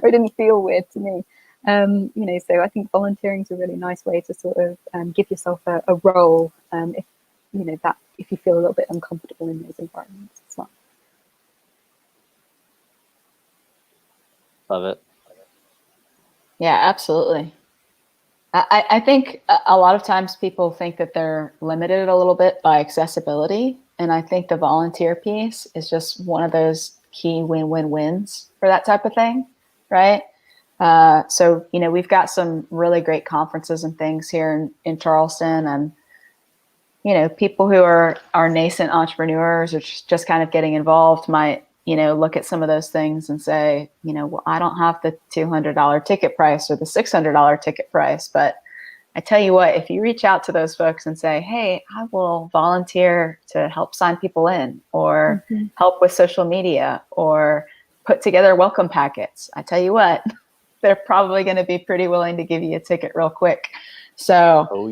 or it didn't feel weird to me. You know, so I think volunteering is a really nice way to sort of give yourself a role, if you know that, if you feel a little bit uncomfortable in those environments as well. Love it. Yeah, absolutely. I think a lot of times people think that they're limited a little bit by accessibility. And I think the volunteer piece is just one of those key win-win-wins for that type of thing, right? So, you know, we've got some really great conferences and things here in Charleston, and, you know, people who are nascent entrepreneurs or just kind of getting involved might, you know, look at some of those things and say, you know, well, I don't have the $200 ticket price or the $600 ticket price. But I tell you what, if you reach out to those folks and say, hey, I will volunteer to help sign people in, or help with social media, or put together welcome packets, I tell you what, they're probably going to be pretty willing to give you a ticket real quick. So,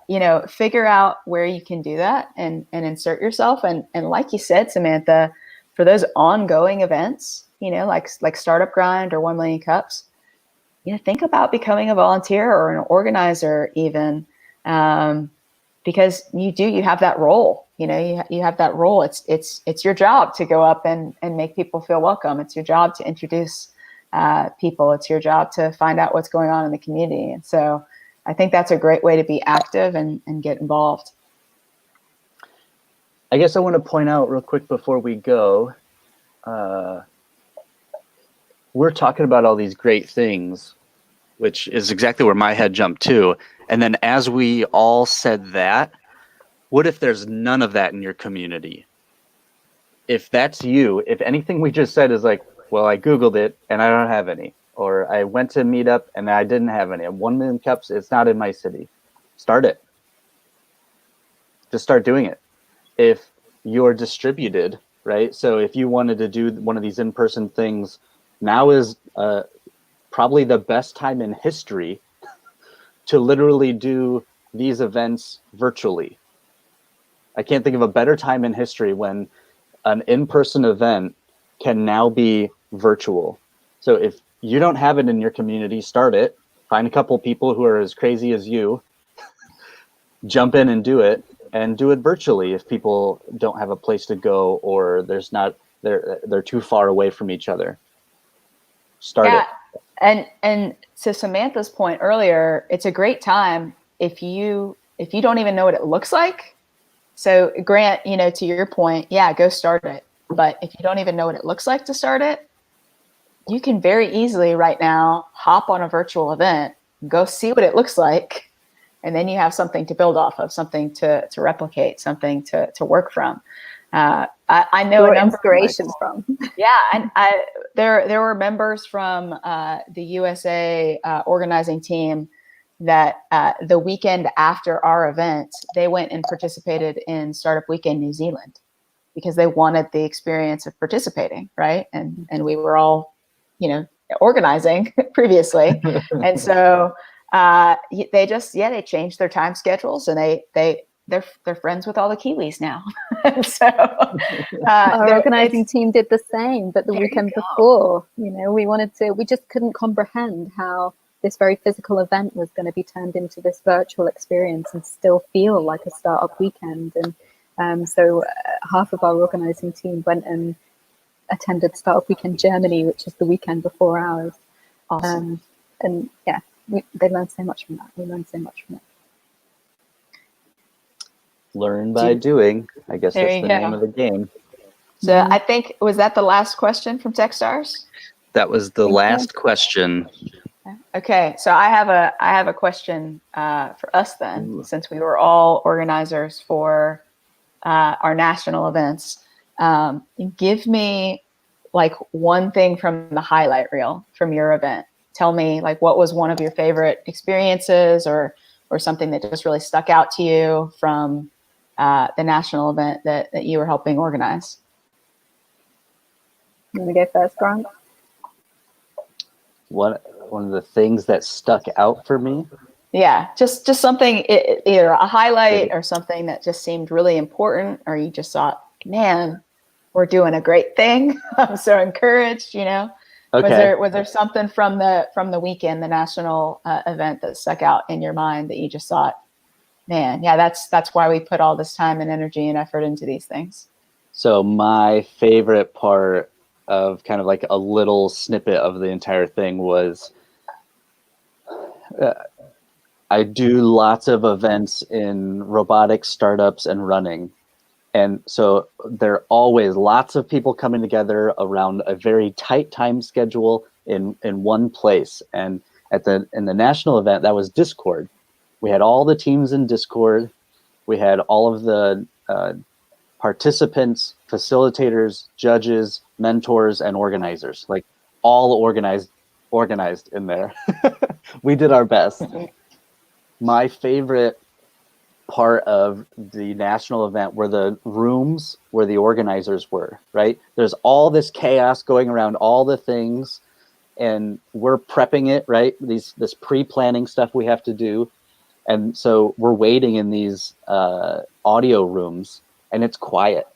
you know, figure out where you can do that and insert yourself. And like you said, Samantha, for those ongoing events, you know, like Startup Grind or 1 Million Cups, you know, think about becoming a volunteer or an organizer even, because you have that role. You know, you have that role. It's your job to go up and make people feel welcome. It's your job to introduce people. It's your job to find out what's going on in the community. And so I think that's a great way to be active and get involved. I guess I want to point out real quick before we go, we're talking about all these great things, which is exactly where my head jumped to. And then as we all said that, what if there's none of that in your community? If that's you, if anything we just said is like, well, I Googled it and I don't have any, or I went to Meetup and I didn't have any. 1 Million Cups, it's not in my city. Start it. Just start doing it. If you're distributed, right? So if you wanted to do one of these in-person things, now is probably the best time in history to literally do these events virtually. I can't think of a better time in history when an in-person event can now be virtual. So if you don't have it in your community, start it. Find a couple people who are as crazy as you, jump in and do it virtually if people don't have a place to go, or they're too far away from each other. Start it. And to Samantha's point earlier, it's a great time if you don't even know what it looks like. So Grant, you know, to your point, yeah, go start it. But if you don't even know what it looks like to start it, you can very easily right now hop on a virtual event, go see what it looks like, and then you have something to build off of, something to replicate, something to work from. I know inspiration from. Yeah, and there were members from the USA organizing team that the weekend after our event, they went and participated in Startup Weekend New Zealand because they wanted the experience of participating, right? And we were all, you know, organizing previously, and so they changed their time schedules, and they're friends with all the Kiwis now. So our organizing team did the same, but the weekend before, you know, we just couldn't comprehend how this very physical event was going to be turned into this virtual experience and still feel like a startup weekend. And so half of our organizing team went and attended Startup Weekend Germany, which is the weekend before ours. Awesome. And yeah, they learned so much from that. We learned so much from it. Learn by doing. I guess that's the name of the game. So I think, was that the last question from Techstars? That was the last question. Okay, so I have a question for us then, since we were all organizers for our national events. Give me like one thing from the highlight reel from your event. Tell me like what was one of your favorite experiences or something that just really stuck out to you from the national event that you were helping organize. You want to go first, Grant? One of the things that stuck out for me, Yeah, just something, either a highlight or something that just seemed really important, or you just thought, man, we're doing a great thing. I'm so encouraged, you know. Okay. Was there something from the weekend, the national event, that stuck out in your mind that you just thought, man, yeah, that's why we put all this time and energy and effort into these things? So my favorite part of kind of like a little snippet of the entire thing was I do lots of events in robotics startups and running. And so there are always lots of people coming together around a very tight time schedule in one place. And in the national event, that was Discord. We had all the teams in Discord. We had all of the participants, facilitators, judges, mentors, and organizers, like all organized in there. We did our best. My favorite part of the national event were the rooms where the organizers were, right? There's all this chaos going around, all the things, and we're prepping it, right? This pre-planning stuff we have to do. And so we're waiting in these audio rooms, and it's quiet.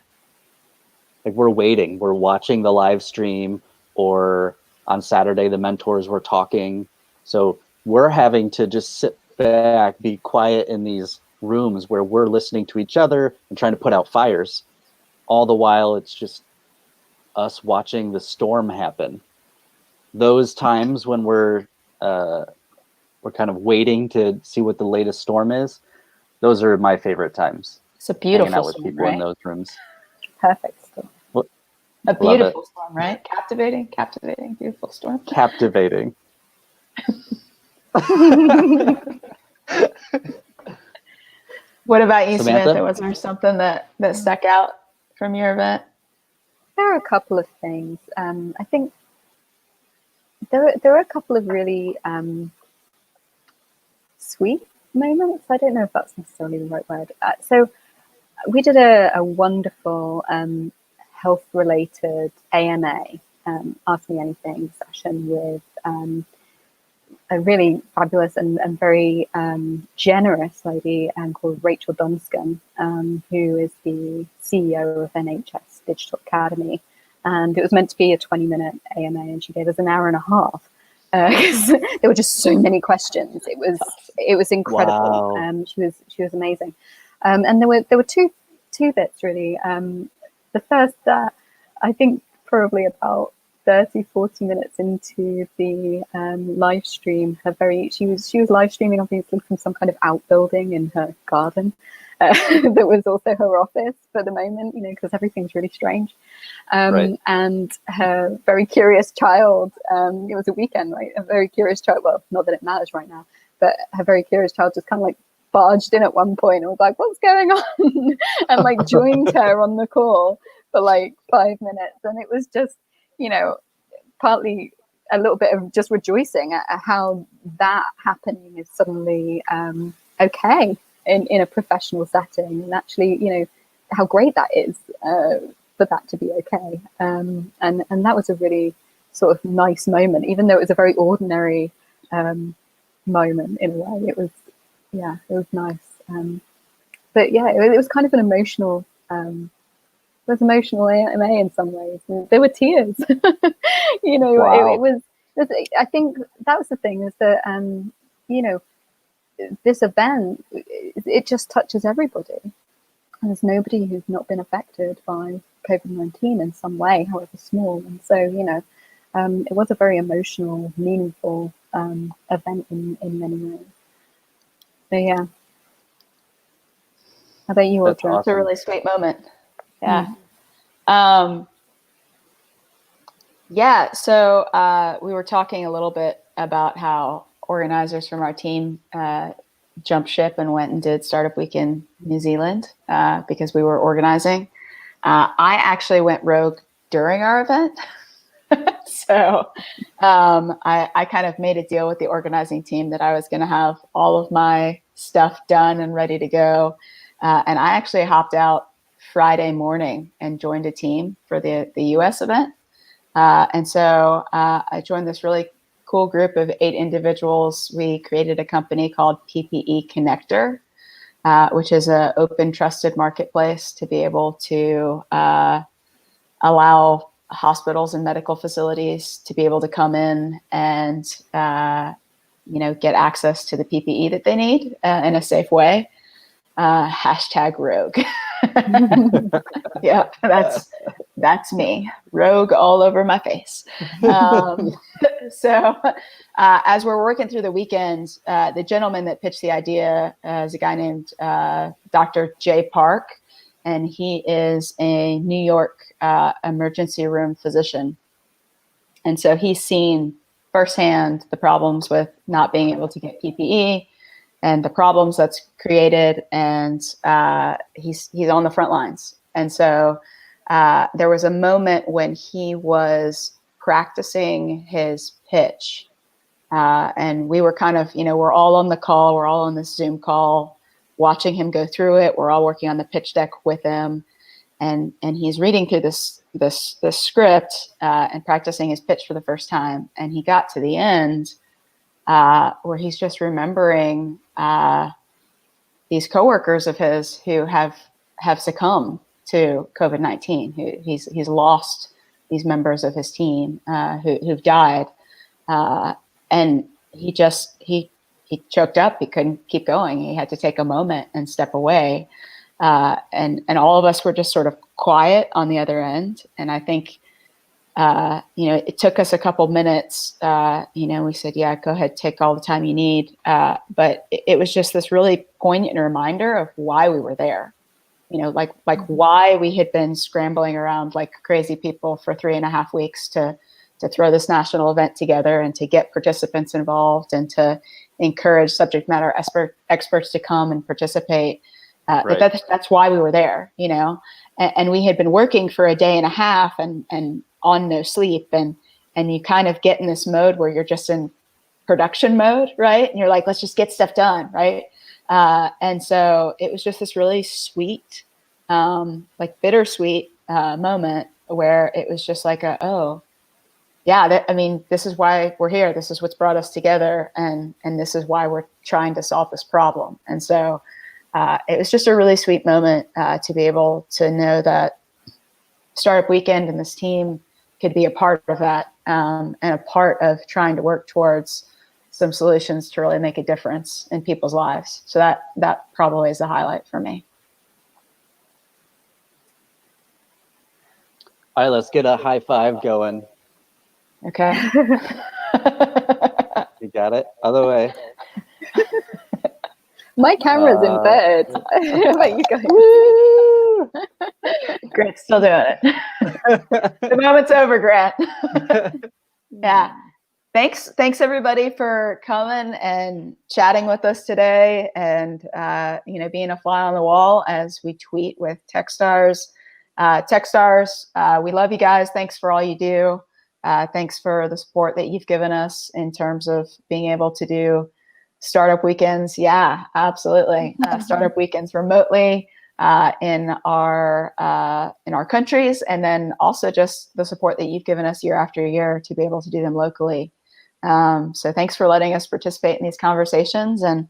Like we're waiting, we're watching the live stream, or on Saturday, the mentors were talking. So we're having to just sit back, be quiet in these rooms where we're listening to each other and trying to put out fires. All the while, it's just us watching the storm happen. Those times when we're kind of waiting to see what the latest storm is, those are my favorite times. It's a beautiful hanging out with storm, people right? in those rooms. Perfect storm. A beautiful storm, right? Captivating, beautiful storm. Captivating. What about you, Samantha? Was there something that stuck out from your event? There are a couple of things. I think there are a couple of really sweet moments. I don't know if that's necessarily the right word. So we did a wonderful health-related AMA, Ask Me Anything session with a really fabulous and very generous lady called Rachel Dunscombe, who is the CEO of NHS Digital Academy. And it was meant to be a 20-minute AMA, and she gave us an hour and a half because there were just so many questions. It was incredible. Wow. She was amazing. And there were two bits really. The first, I think probably about 30-40 minutes into the live stream, she was live streaming obviously from some kind of outbuilding in her garden that was also her office for the moment, because everything's really strange. Right. And her very curious child, it was a weekend, right? A very curious child, well, not that it matters right now, but her very curious child just kind of like barged in at one point and was like, what's going on? And like joined her on the call for like 5 minutes. And it was just, partly a little bit of just rejoicing at how that happening is suddenly okay in a professional setting, and actually, how great that is for that to be okay. And that was a really sort of nice moment, even though it was a very ordinary moment in a way. It was nice. But yeah, it was kind of an emotional. It was emotional AMA in some ways. There were tears. Wow. It was. I think that was the thing, is that this event, it just touches everybody. And there's nobody who's not been affected by COVID-19 in some way, however small. And so, it was a very emotional, meaningful event in many ways. So yeah. How about you, Audra? That's awesome. It's a really sweet moment. Yeah. So we were talking a little bit about how organizers from our team jumped ship and went and did Startup Week in New Zealand because we were organizing. I actually went rogue during our event. So I kind of made a deal with the organizing team that I was going to have all of my stuff done and ready to go. And I actually hopped out Friday morning and joined a team for the US event. And so I joined this really cool group of 8 individuals, we created a company called PPE Connector, which is an open, trusted marketplace to be able to allow hospitals and medical facilities to be able to come in and get access to the PPE that they need in a safe way. Hashtag rogue. Yeah, that's me. Rogue all over my face. So as we're working through the weekend, the gentleman that pitched the idea is a guy named Dr. Jay Park, and he is a New York emergency room physician. And so he's seen firsthand the problems with not being able to get PPE and the problems that's created, and he's on the front lines. And so there was a moment when he was practicing his pitch, and we were kind of, we're all on the call, we're all on this Zoom call, watching him go through it. We're all working on the pitch deck with him, and he's reading through this script and practicing his pitch for the first time. And he got to the end where he's just remembering these coworkers of his who have succumbed to COVID-19. He's lost these members of his team who've died, and he choked up. He couldn't keep going. He had to take a moment and step away, and all of us were just sort of quiet on the other end. And I think it took us a couple minutes. We said, yeah, go ahead, take all the time you need. But it was just this really poignant reminder of why we were there. Like why we had been scrambling around like crazy people for 3.5 weeks to throw this national event together and to get participants involved and to encourage subject matter experts to come and participate. Right. That's why we were there, and we had been working for 1.5 days and on no sleep, and you kind of get in this mode where you're just in production mode, right? And you're like, let's just get stuff done, right? And so it was just this really sweet, like bittersweet moment where it was just like this is why we're here. This is what's brought us together, and this is why we're trying to solve this problem. And so it was just a really sweet moment to be able to know that Startup Weekend and this team could be a part of that, and a part of trying to work towards some solutions to really make a difference in people's lives. So that probably is the highlight for me. All right, let's get a high five going. Okay. You got it? Other way. My camera's in bed. But you guys. Woo! Grant's still doing it. The moment's over, Grant. Yeah. Thanks everybody for coming and chatting with us today, and being a fly on the wall as we tweet with Techstars. Techstars, we love you guys. Thanks for all you do. Thanks for the support that you've given us in terms of being able to do startup weekends. Yeah, absolutely. Startup weekends remotely in our countries, and then also just the support that you've given us year after year to be able to do them locally. So thanks for letting us participate in these conversations. And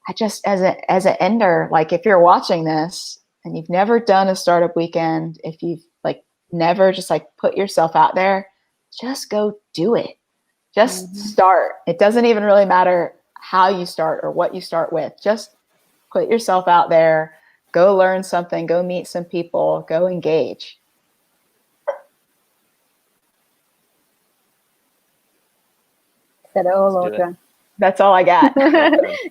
I just, as an ender, like if you're watching this and you've never done a startup weekend, if you've never just put yourself out there, just go do it. Just start. It doesn't even really matter how you start or what you start with. Just put yourself out there, go learn something, go meet some people, go engage. Said it all, Audra. That's all I got.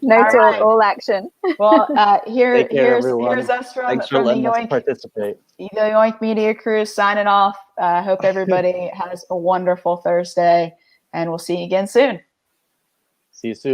Note all action. Well, here's us from Thanks for letting us participate. The Yoink Media crew signing off. Hope everybody has a wonderful Thursday, and we'll see you again soon. See you soon.